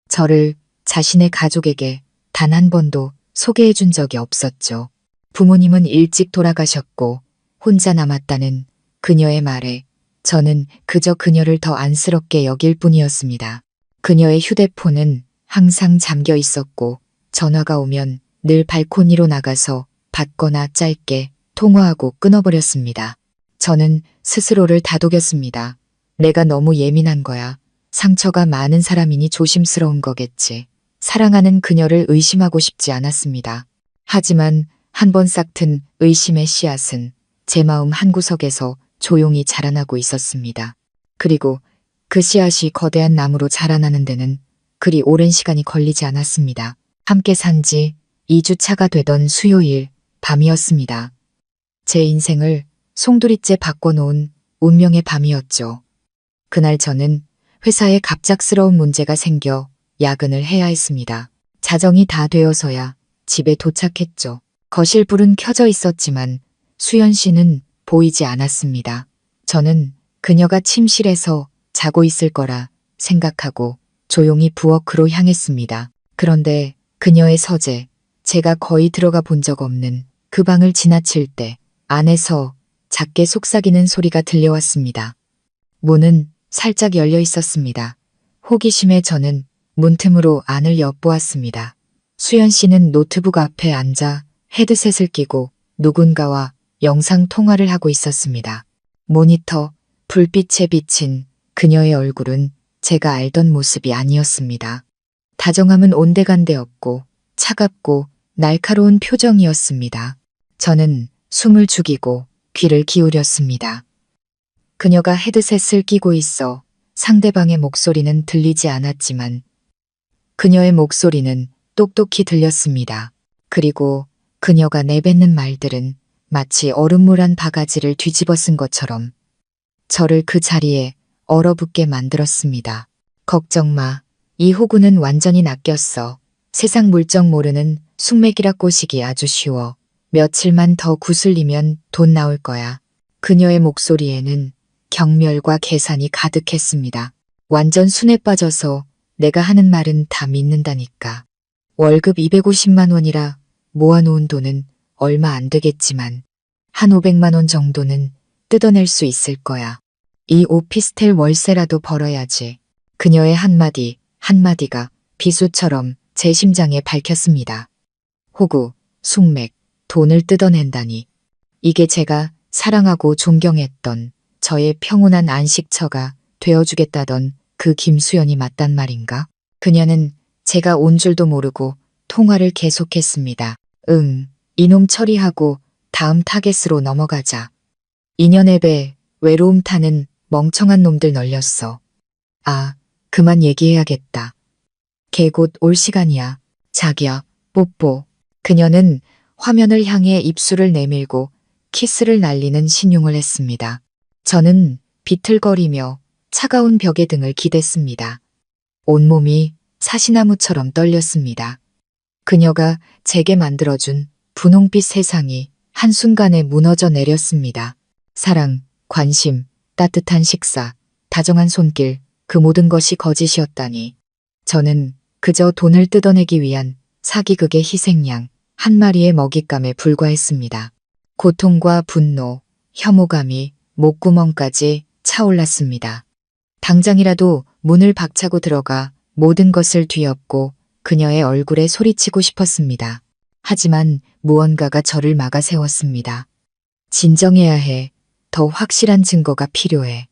저를 자신의 가족에게 단 한 번도 소개해 준 적이 없었죠. 부모님은 일찍 돌아가셨고 혼자 남았다는 그녀의 말에 저는 그저 그녀를 더 안쓰럽게 여길 뿐이었습니다. 그녀의 휴대폰은 항상 잠겨 있었고 전화가 오면 늘 발코니로 나가서 받거나 짧게 통화하고 끊어버렸습니다. 저는 스스로를 다독였습니다. 내가 너무 예민한 거야. 상처가 많은 사람이니 조심스러운 거겠지. 사랑하는 그녀를 의심하고 싶지 않았습니다. 하지만 한 번 싹튼 의심의 씨앗은 제 마음 한구석에서 조용히 자라나고 있었습니다. 그리고 그 씨앗이 거대한 나무로 자라나는 데는 그리 오랜 시간이 걸리지 않았습니다. 함께 산 지 2주차가 되던 수요일 밤이었습니다. 제 인생을 송두리째 바꿔놓은 운명의 밤이었죠. 그날 저는 회사에 갑작스러운 문제가 생겨 야근을 해야 했습니다. 자정이 다 되어서야 집에 도착했죠. 거실 불은 켜져 있었지만 수연 씨는 보이지 않았습니다. 저는 그녀가 침실에서 자고 있을 거라 생각하고 조용히 부엌으로 향했습니다. 그런데 그녀의 서재, 제가 거의 들어가 본 적 없는 그 방을 지나칠 때 안에서 작게 속삭이는 소리가 들려왔습니다. 문은 살짝 열려 있었습니다. 호기심에 저는 문틈으로 안을 엿보았습니다. 수연 씨는 노트북 앞에 앉아 헤드셋을 끼고 누군가와 영상 통화를 하고 있었습니다. 모니터, 불빛에 비친 그녀의 얼굴은 제가 알던 모습이 아니었습니다. 다정함은 온데간데 없고 차갑고 날카로운 표정이었습니다. 저는 숨을 죽이고 귀를 기울였습니다. 그녀가 헤드셋을 끼고 있어 상대방의 목소리는 들리지 않았지만 그녀의 목소리는 똑똑히 들렸습니다. 그리고 그녀가 내뱉는 말들은 마치 얼음물한 바가지를 뒤집어 쓴 것처럼 저를 그 자리에 얼어붙게 만들었습니다. 걱정 마. 이 호구는 완전히 낚였어. 세상 물정 모르는 숙맥이라 꼬시기 아주 쉬워. 며칠만 더 구슬리면 돈 나올 거야. 그녀의 목소리에는 경멸과 계산이 가득했습니다. 완전 순에 빠져서 내가 하는 말은 다 믿는다니까. 월급 250만 원이라 모아놓은 돈은 얼마 안 되겠지만 한 500만 원 정도는 뜯어낼 수 있을 거야. 이 오피스텔 월세라도 벌어야지. 그녀의 한마디 한마디가 비수처럼 제 심장에 밝혔습니다. 호구, 숙맥, 돈을 뜯어낸다니. 이게 제가 사랑하고 존경했던 저의 평온한 안식처가 되어주겠다던 그 김수연이 맞단 말인가? 그녀는 제가 온 줄도 모르고 통화를 계속했습니다. 응, 이놈 처리하고 다음 타겟으로 넘어가자. 2년 앱에 외로움 타는 멍청한 놈들 널렸어. 아, 그만 얘기해야겠다. 걔 곧 올 시간이야. 자기야, 뽀뽀. 그녀는 화면을 향해 입술을 내밀고 키스를 날리는 신용을 했습니다. 저는 비틀거리며 차가운 벽의 등을 기댔습니다. 온몸이 사시나무처럼 떨렸습니다. 그녀가 제게 만들어준 분홍빛 세상이 한순간에 무너져 내렸습니다. 사랑, 관심, 따뜻한 식사, 다정한 손길, 그 모든 것이 거짓이었다니. 저는 그저 돈을 뜯어내기 위한 사기극의 희생양 한 마리의 먹잇감에 불과했습니다. 고통과 분노, 혐오감이 목구멍까지 차올랐습니다. 당장이라도 문을 박차고 들어가 모든 것을 뒤엎고 그녀의 얼굴에 소리치고 싶었습니다. 하지만 무언가가 저를 막아 세웠습니다. 진정해야 해. 더 확실한 증거가 필요해.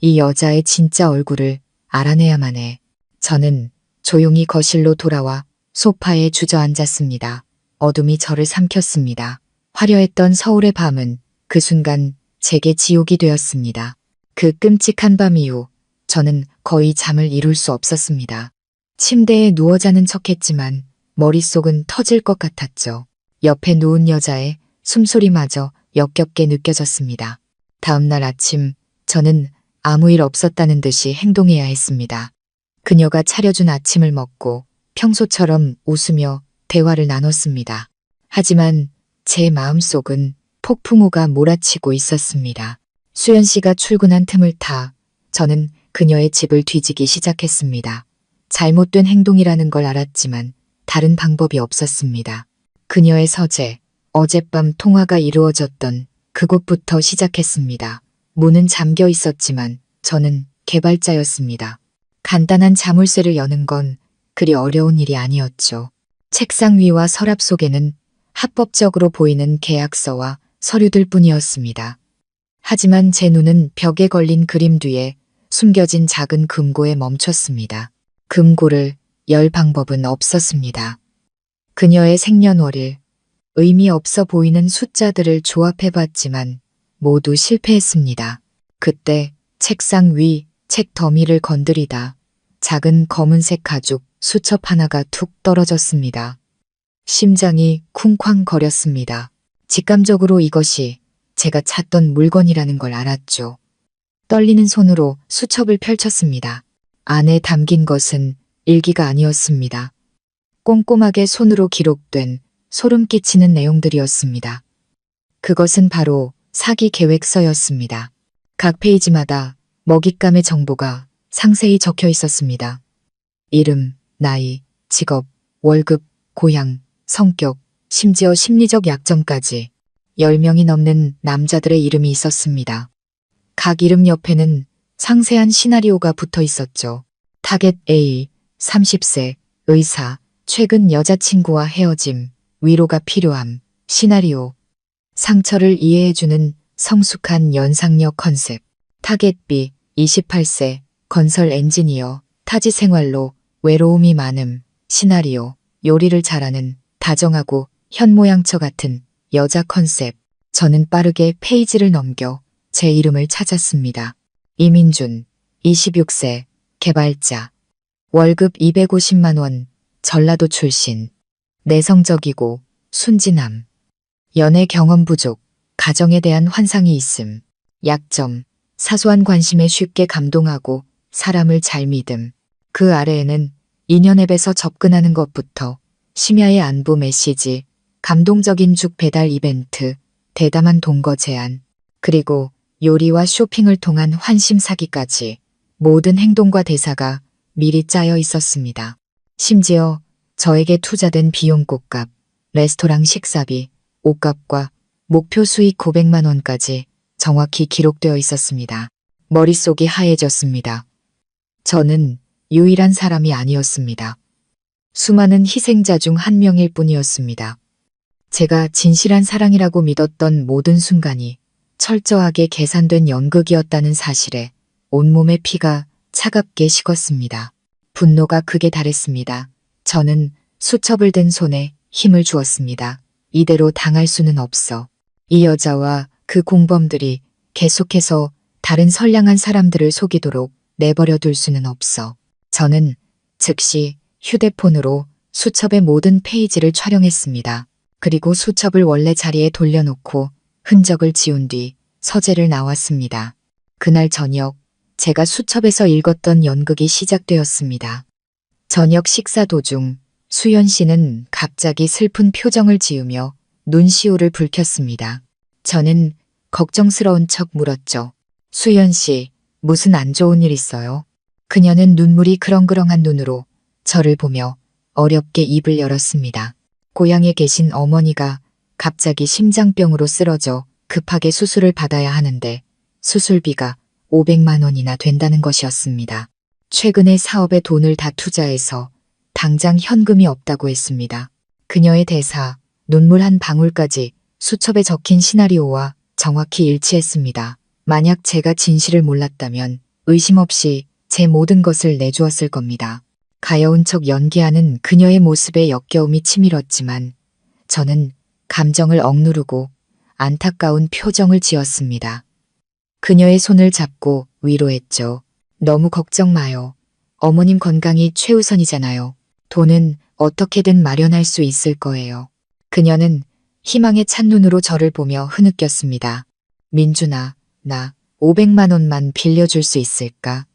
이 여자의 진짜 얼굴을 알아내야만 해. 저는 조용히 거실로 돌아와 소파에 주저앉았습니다. 어둠이 저를 삼켰습니다. 화려했던 서울의 밤은 그 순간 제게 지옥이 되었습니다. 그 끔찍한 밤 이후 저는 거의 잠을 이룰 수 없었습니다. 침대에 누워 자는 척했지만 머릿속은 터질 것 같았죠. 옆에 누운 여자의 숨소리마저 역겹게 느껴졌습니다. 다음 날 아침 저는 아무 일 없었다는 듯이 행동해야 했습니다. 그녀가 차려준 아침을 먹고 평소처럼 웃으며 대화를 나눴습니다. 하지만 제 마음속은 폭풍우가 몰아치고 있었습니다. 수연 씨가 출근한 틈을 타 저는 그녀의 집을 뒤지기 시작했습니다. 잘못된 행동이라는 걸 알았지만 다른 방법이 없었습니다. 그녀의 서재, 어젯밤 통화가 이루어졌던 그곳부터 시작했습니다. 문은 잠겨 있었지만 저는 개발자였습니다. 간단한 자물쇠를 여는 건 그리 어려운 일이 아니었죠. 책상 위와 서랍 속에는 합법적으로 보이는 계약서와 서류들 뿐이었습니다. 하지만 제 눈은 벽에 걸린 그림 뒤에 숨겨진 작은 금고에 멈췄습니다. 금고를 열 방법은 없었습니다. 그녀의 생년월일, 의미 없어 보이는 숫자들을 조합해봤지만 모두 실패했습니다. 그때 책상 위 책 더미를 건드리다 작은 검은색 가죽 수첩 하나가 툭 떨어졌습니다. 심장이 쿵쾅거렸습니다. 직감적으로 이것이 제가 찾던 물건이라는 걸 알았죠. 떨리는 손으로 수첩을 펼쳤습니다. 안에 담긴 것은 일기가 아니었습니다. 꼼꼼하게 손으로 기록된 소름 끼치는 내용들이었습니다. 그것은 바로 사기 계획서였습니다. 각 페이지마다 먹잇감의 정보가 상세히 적혀 있었습니다. 이름, 나이, 직업, 월급, 고향, 성격, 심지어 심리적 약점까지 10명이 넘는 남자들의 이름이 있었습니다. 각 이름 옆에는 상세한 시나리오가 붙어 있었죠. 타겟 A, 30세, 의사, 최근 여자친구와 헤어짐, 위로가 필요함, 시나리오, 상처를 이해해주는 성숙한 연상녀 컨셉. 타겟 B, 28세, 건설 엔지니어, 타지 생활로 외로움이 많음, 시나리오, 요리를 잘하는 다정하고 현모양처 같은 여자 컨셉. 저는 빠르게 페이지를 넘겨 제 이름을 찾았습니다. 이민준, 26세, 개발자, 월급 250만 원, 전라도 출신, 내성적이고 순진함, 연애 경험 부족, 가정에 대한 환상이 있음, 약점, 사소한 관심에 쉽게 감동하고 사람을 잘 믿음. 그 아래에는 인연 앱에서 접근하는 것부터 심야의 안부 메시지, 감동적인 죽 배달 이벤트, 대담한 동거 제안, 그리고 요리와 쇼핑을 통한 환심 사기까지 모든 행동과 대사가 미리 짜여 있었습니다. 심지어 저에게 투자된 비용 꽃값, 레스토랑 식사비, 옷값과 목표 수익 900만 원까지 정확히 기록되어 있었습니다. 머릿속이 하얘졌습니다. 저는 유일한 사람이 아니었습니다. 수많은 희생자 중 한 명일 뿐이었습니다. 제가 진실한 사랑이라고 믿었던 모든 순간이 철저하게 계산된 연극이었다는 사실에 온몸의 피가 차갑게 식었습니다. 분노가 극에 달했습니다. 저는 수첩을 든 손에 힘을 주었습니다. 이대로 당할 수는 없어. 이 여자와 그 공범들이 계속해서 다른 선량한 사람들을 속이도록 내버려 둘 수는 없어. 저는 즉시 휴대폰으로 수첩의 모든 페이지를 촬영했습니다. 그리고 수첩을 원래 자리에 돌려놓고 흔적을 지운 뒤 서재를 나왔습니다. 그날 저녁 제가 수첩에서 읽었던 연극이 시작되었습니다. 저녁 식사 도중 수연 씨는 갑자기 슬픈 표정을 지으며 눈시울을 붉혔습니다. 저는 걱정스러운 척 물었죠. 수연 씨, 무슨 안 좋은 일 있어요? 그녀는 눈물이 그렁그렁한 눈으로 저를 보며 어렵게 입을 열었습니다. 고향에 계신 어머니가 갑자기 심장병으로 쓰러져 급하게 수술을 받아야 하는데 수술비가 500만 원이나 된다는 것이었습니다. 최근에 사업에 돈을 다 투자해서 당장 현금이 없다고 했습니다. 그녀의 대사, 눈물 한 방울까지 수첩에 적힌 시나리오와 정확히 일치했습니다. 만약 제가 진실을 몰랐다면 의심 없이 제 모든 것을 내주었을 겁니다. 가여운 척 연기하는 그녀의 모습에 역겨움이 치밀었지만 저는 감정을 억누르고 안타까운 표정을 지었습니다. 그녀의 손을 잡고 위로했죠. 너무 걱정 마요. 어머님 건강이 최우선이잖아요. 돈은 어떻게든 마련할 수 있을 거예요. 그녀는 희망에 찬 눈으로 저를 보며 흐느꼈습니다. 민준아, 나 500만 원만 빌려줄 수 있을까?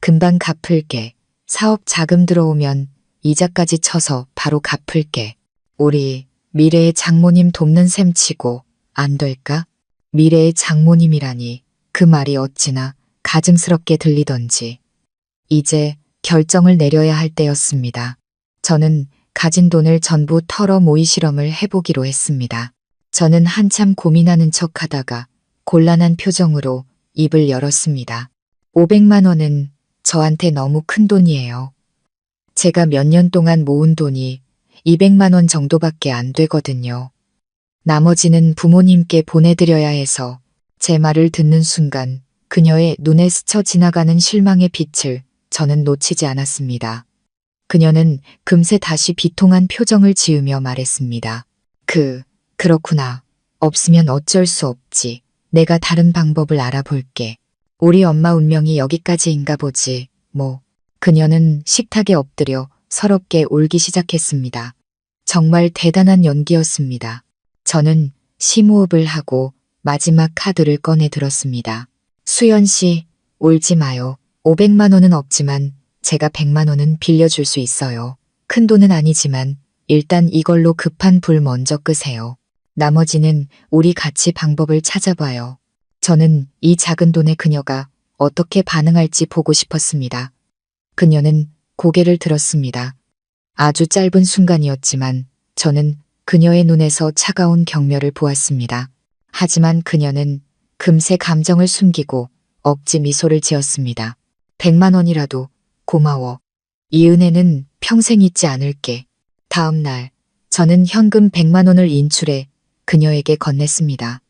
금방 갚을게. 사업 자금 들어오면 이자까지 쳐서 바로 갚을게. 우리 미래의 장모님 돕는 셈 치고 안 될까? 미래의 장모님이라니 그 말이 어찌나 가증스럽게 들리던지. 이제 결정을 내려야 할 때였습니다. 저는 가진 돈을 전부 털어 모의 실험을 해보기로 했습니다. 저는 한참 고민하는 척 하다가 곤란한 표정으로 입을 열었습니다. 500만 원은 저한테 너무 큰 돈이에요. 제가 몇 년 동안 모은 돈이 200만 원 정도밖에 안 되거든요. 나머지는 부모님께 보내드려야 해서 제 말을 듣는 순간 그녀의 눈에 스쳐 지나가는 실망의 빛을 저는 놓치지 않았습니다. 그녀는 금세 다시 비통한 표정을 지으며 말했습니다. 그렇구나. 없으면 어쩔 수 없지. 내가 다른 방법을 알아볼게. 우리 엄마 운명이 여기까지인가 보지, 뭐. 그녀는 식탁에 엎드려 서럽게 울기 시작했습니다. 정말 대단한 연기였습니다. 저는 심호흡을 하고 마지막 카드를 꺼내 들었습니다. 수연 씨, 울지 마요. 500만 원은 없지만 제가 100만 원은 빌려줄 수 있어요. 큰 돈은 아니지만 일단 이걸로 급한 불 먼저 끄세요. 나머지는 우리 같이 방법을 찾아봐요. 저는 이 작은 돈에 그녀가 어떻게 반응할지 보고 싶었습니다. 그녀는 고개를 들었습니다. 아주 짧은 순간이었지만 저는 그녀의 눈에서 차가운 경멸을 보았습니다. 하지만 그녀는 금세 감정을 숨기고 억지 미소를 지었습니다. 100만 원이라도 고마워. 이 은혜는 평생 잊지 않을게. 다음 날 저는 현금 100만 원을 인출해 그녀에게 건넸습니다.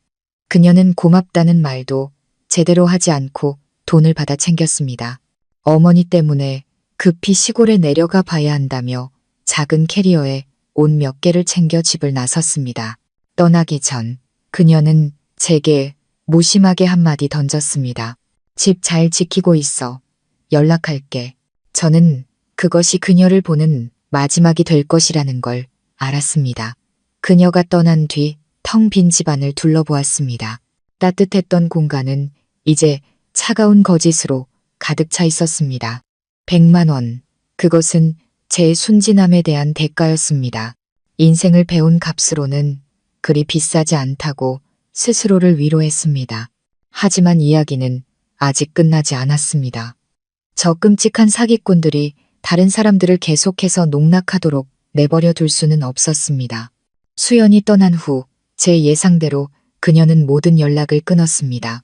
그녀는 고맙다는 말도 제대로 하지 않고 돈을 받아 챙겼습니다. 어머니 때문에 급히 시골에 내려가 봐야 한다며 작은 캐리어에 옷 몇 개를 챙겨 집을 나섰습니다. 떠나기 전 그녀는 제게 무심하게 한마디 던졌습니다. 집 잘 지키고 있어. 연락할게. 저는 그것이 그녀를 보는 마지막이 될 것이라는 걸 알았습니다. 그녀가 떠난 뒤 텅 빈 집안을 둘러보았습니다. 따뜻했던 공간은 이제 차가운 거짓으로 가득 차 있었습니다. 100만 원. 그것은 제 순진함에 대한 대가였습니다. 인생을 배운 값으로는 그리 비싸지 않다고 스스로를 위로했습니다. 하지만 이야기는 아직 끝나지 않았습니다. 저 끔찍한 사기꾼들이 다른 사람들을 계속해서 농락하도록 내버려 둘 수는 없었습니다. 수연이 떠난 후 제 예상대로 그녀는 모든 연락을 끊었습니다.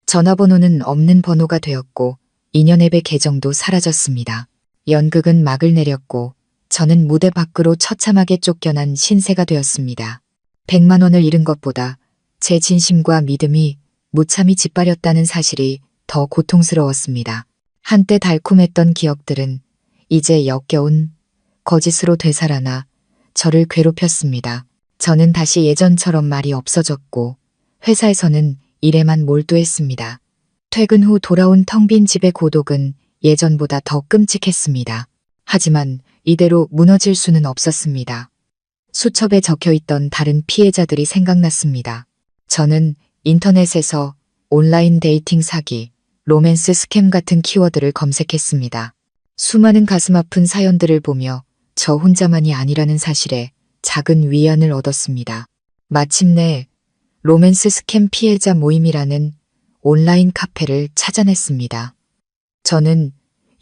전화번호는 없는 번호가 되었고 인연 앱의 계정도 사라졌습니다. 연극은 막을 내렸고 저는 무대 밖으로 처참하게 쫓겨난 신세가 되었습니다. 100만 원을 잃은 것보다 제 진심과 믿음이 무참히 짓밟렸다는 사실이 더 고통스러웠습니다. 한때 달콤했던 기억들은 이제 역겨운 거짓으로 되살아나 저를 괴롭혔습니다. 저는 다시 예전처럼 말이 없어졌고 회사에서는 일에만 몰두했습니다. 퇴근 후 돌아온 텅 빈 집의 고독은 예전보다 더 끔찍했습니다. 하지만 이대로 무너질 수는 없었습니다. 수첩에 적혀있던 다른 피해자들이 생각났습니다. 저는 인터넷에서 온라인 데이팅 사기, 로맨스 스캠 같은 키워드를 검색했습니다. 수많은 가슴 아픈 사연들을 보며 저 혼자만이 아니라는 사실에 작은 위안을 얻었습니다. 마침내 로맨스 스캠 피해자 모임이라는 온라인 카페를 찾아냈습니다. 저는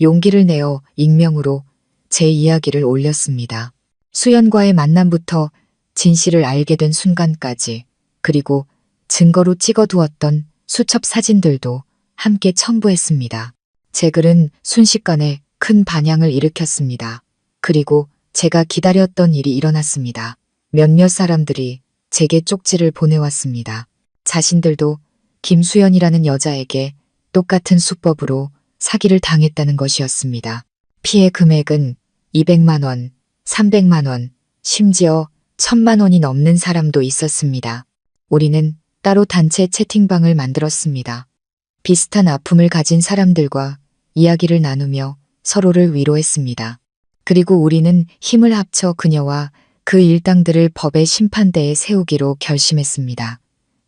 용기를 내어 익명으로 제 이야기를 올렸습니다. 수연과의 만남부터 진실을 알게 된 순간까지, 그리고 증거로 찍어두었던 수첩 사진들도 함께 첨부했습니다. 제 글은 순식간에 큰 반향을 일으켰습니다. 그리고 제가 기다렸던 일이 일어났습니다. 몇몇 사람들이 제게 쪽지를 보내왔습니다. 자신들도 김수연이라는 여자에게 똑같은 수법으로 사기를 당했다는 것이었습니다. 피해 금액은 200만 원, 300만 원, 심지어 1000만 원이 넘는 사람도 있었습니다. 우리는 따로 단체 채팅방을 만들었습니다. 비슷한 아픔을 가진 사람들과 이야기를 나누며 서로를 위로했습니다. 그리고 우리는 힘을 합쳐 그녀와 그 일당들을 법의 심판대에 세우기로 결심했습니다.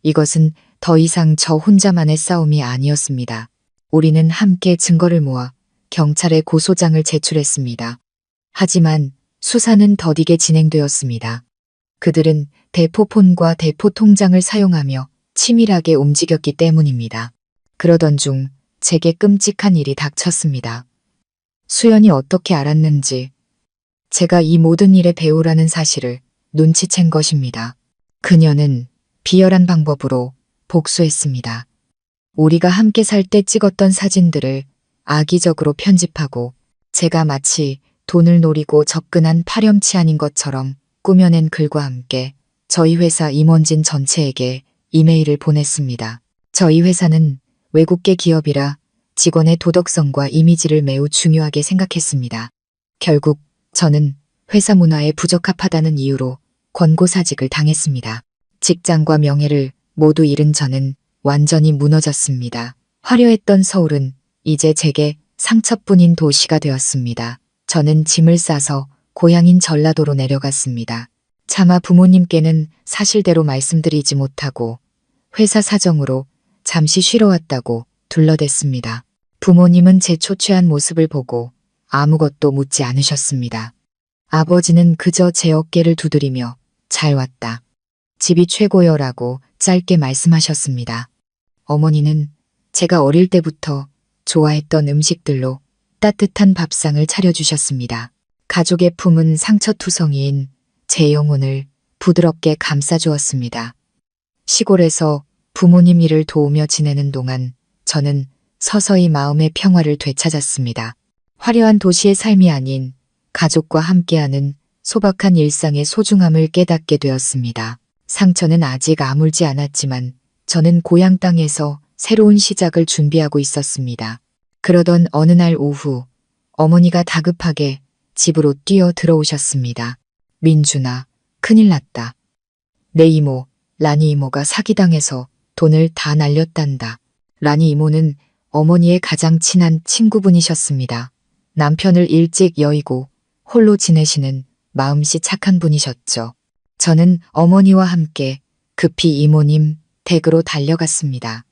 이것은 더 이상 저 혼자만의 싸움이 아니었습니다. 우리는 함께 증거를 모아 경찰에 고소장을 제출했습니다. 하지만 수사는 더디게 진행되었습니다. 그들은 대포폰과 대포통장을 사용하며 치밀하게 움직였기 때문입니다. 그러던 중 제게 끔찍한 일이 닥쳤습니다. 수연이 어떻게 알았는지 제가 이 모든 일의 배우라는 사실을 눈치챈 것입니다. 그녀는 비열한 방법으로 복수했습니다. 우리가 함께 살 때 찍었던 사진들을 악의적으로 편집하고 제가 마치 돈을 노리고 접근한 파렴치한인 것처럼 꾸며낸 글과 함께 저희 회사 임원진 전체에게 이메일을 보냈습니다. 저희 회사는 외국계 기업이라 직원의 도덕성과 이미지를 매우 중요하게 생각했습니다. 결국 저는 회사 문화에 부적합하다는 이유로 권고사직을 당했습니다. 직장과 명예를 모두 잃은 저는 완전히 무너졌습니다. 화려했던 서울은 이제 제게 상처뿐인 도시가 되었습니다. 저는 짐을 싸서 고향인 전라도로 내려갔습니다. 차마 부모님께는 사실대로 말씀드리지 못하고 회사 사정으로 잠시 쉬러 왔다고 둘러댔습니다. 부모님은 제 초췌한 모습을 보고 아무것도 묻지 않으셨습니다. 아버지는 그저 제 어깨를 두드리며 잘 왔다. 집이 최고여라고 짧게 말씀하셨습니다. 어머니는 제가 어릴 때부터 좋아했던 음식들로 따뜻한 밥상을 차려주셨습니다. 가족의 품은 상처투성이인 제 영혼을 부드럽게 감싸주었습니다. 시골에서 부모님 일을 도우며 지내는 동안 저는 서서히 마음의 평화를 되찾았습니다. 화려한 도시의 삶이 아닌 가족과 함께하는 소박한 일상의 소중함을 깨닫게 되었습니다. 상처는 아직 아물지 않았지만 저는 고향 땅에서 새로운 시작을 준비하고 있었습니다. 그러던 어느 날 오후 어머니가 다급하게 집으로 뛰어 들어오셨습니다. 민준아, 큰일 났다. 내 이모, 라니 이모가 사기당해서 돈을 다 날렸단다. 라니 이모는 어머니의 가장 친한 친구분이셨습니다. 남편을 일찍 여의고 홀로 지내시는 마음씨 착한 분이셨죠. 저는 어머니와 함께 급히 이모님 댁으로 달려갔습니다.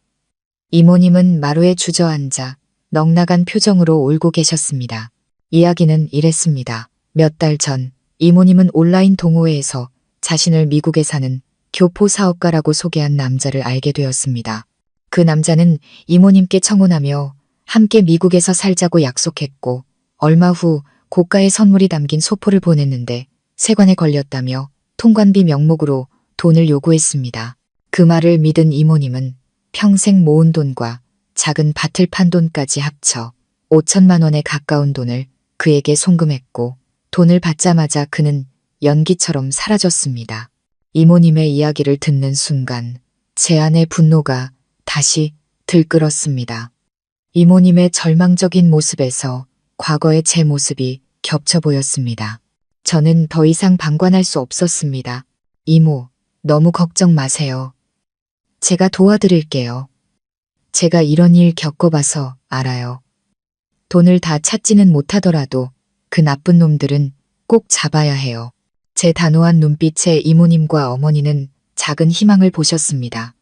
이모님은 마루에 주저앉아 넉나간 표정으로 울고 계셨습니다. 이야기는 이랬습니다. 몇 달 전 이모님은 온라인 동호회에서 자신을 미국에 사는 교포 사업가라고 소개한 남자를 알게 되었습니다. 그 남자는 이모님께 청혼하며 함께 미국에서 살자고 약속했고 얼마 후 고가의 선물이 담긴 소포를 보냈는데 세관에 걸렸다며 통관비 명목으로 돈을 요구했습니다. 그 말을 믿은 이모님은 평생 모은 돈과 작은 밭을 판 돈까지 합쳐 5천만 원에 가까운 돈을 그에게 송금했고 돈을 받자마자 그는 연기처럼 사라졌습니다. 이모님의 이야기를 듣는 순간 제 안의 분노가 다시 들끓었습니다. 이모님의 절망적인 모습에서 과거의 제 모습이 겹쳐 보였습니다. 저는 더 이상 방관할 수 없었습니다. 이모, 너무 걱정 마세요. 제가 도와드릴게요. 제가 이런 일 겪어봐서 알아요. 돈을 다 찾지는 못하더라도 그 나쁜 놈들은 꼭 잡아야 해요. 제 단호한 눈빛에 이모님과 어머니는 작은 희망을 보셨습니다.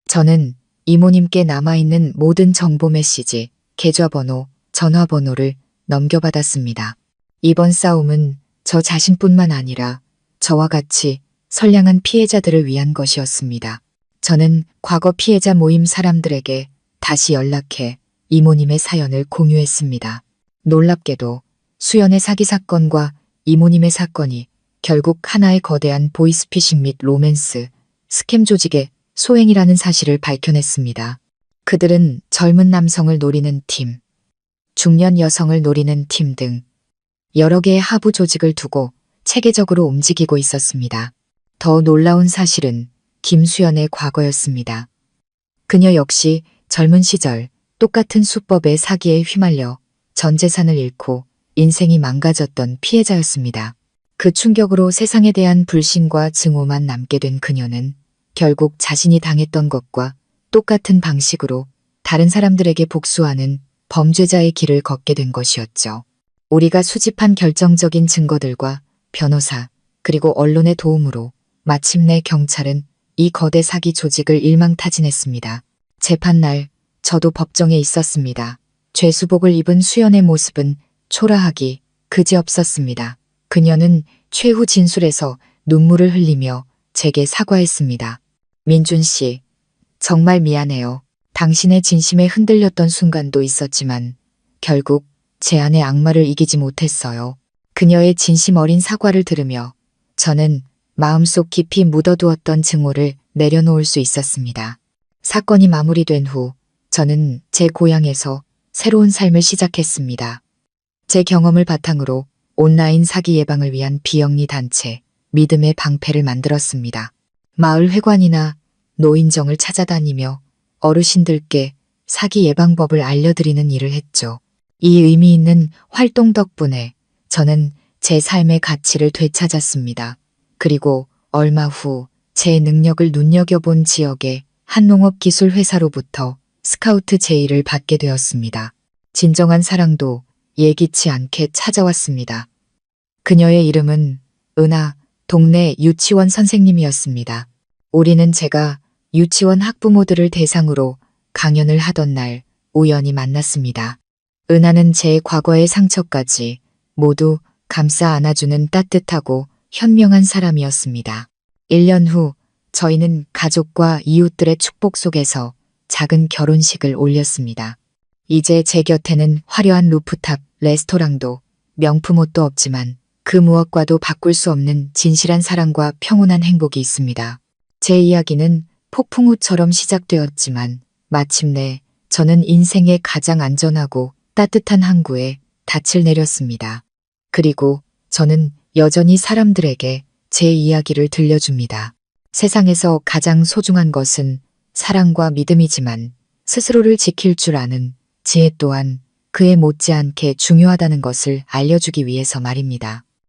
저는 이모님께 남아있는 모든 정보 메시지, 계좌번호, 전화번호를 넘겨받았습니다. 이번 싸움은 저 자신뿐만 아니라 저와 같이 선량한 피해자들을 위한 것이었습니다. 저는 과거 피해자 모임 사람들에게 다시 연락해 이모님의 사연을 공유했습니다. 놀랍게도 수연의 사기 사건과 이모님의 사건이 결국 하나의 거대한 보이스피싱 및 로맨스, 스캠 조직의 소행이라는 사실을 밝혀냈습니다. 그들은 젊은 남성을 노리는 팀, 중년 여성을 노리는 팀 등 여러 개의 하부 조직을 두고 체계적으로 움직이고 있었습니다. 더 놀라운 사실은 김수연의 과거였습니다. 그녀 역시 젊은 시절 똑같은 수법의 사기에 휘말려 전 재산을 잃고 인생이 망가졌던 피해자였습니다. 그 충격으로 세상에 대한 불신과 증오만 남게 된 그녀는 결국 자신이 당했던 것과 똑같은 방식으로 다른 사람들에게 복수하는 범죄자의 길을 걷게 된 것이었죠. 우리가 수집한 결정적인 증거들과 변호사, 그리고 언론의 도움으로 마침내 경찰은 이 거대 사기 조직을 일망타진했습니다. 재판날 저도 법정에 있었습니다. 죄수복을 입은 수연의 모습은 초라하기 그지없었습니다. 그녀는 최후 진술에서 눈물을 흘리며 제게 사과했습니다. 민준 씨, 정말 미안해요. 당신의 진심에 흔들렸던 순간도 있었지만 결국 제 안의 악마를 이기지 못했어요. 그녀의 진심 어린 사과를 들으며 저는 마음속 깊이 묻어두었던 증오를 내려놓을 수 있었습니다. 사건이 마무리된 후 저는 제 고향에서 새로운 삶을 시작했습니다. 제 경험을 바탕으로 온라인 사기 예방을 위한 비영리 단체 믿음의 방패를 만들었습니다. 마을 회관이나 노인정을 찾아다니며 어르신들께 사기 예방법을 알려드리는 일을 했죠. 이 의미 있는 활동 덕분에 저는 제 삶의 가치를 되찾았습니다. 그리고 얼마 후 제 능력을 눈여겨본 지역의 한 농업기술회사로부터 스카우트 제의를 받게 되었습니다. 진정한 사랑도 예기치 않게 찾아왔습니다. 그녀의 이름은 은하 동네 유치원 선생님이었습니다. 우리는 제가 유치원 학부모들을 대상으로 강연을 하던 날 우연히 만났습니다. 은하는 제 과거의 상처까지 모두 감싸 안아주는 따뜻하고 현명한 사람이었습니다. 1년 후 저희는 가족과 이웃들의 축복 속에서 작은 결혼식을 올렸습니다. 이제 제 곁에는 화려한 루프탑 레스토랑도 명품 옷도 없지만 그 무엇과도 바꿀 수 없는 진실한 사랑과 평온한 행복이 있습니다. 제 이야기는 폭풍우처럼 시작되었지만 마침내 저는 인생의 가장 안전하고 따뜻한 항구에 닻을 내렸습니다. 그리고 저는 여전히 사람들에게 제 이야기를 들려줍니다. 세상에서 가장 소중한 것은 사랑과 믿음이지만 스스로를 지킬 줄 아는 지혜 또한 그에 못지않게 중요하다는 것을 알려주기 위해서 말입니다.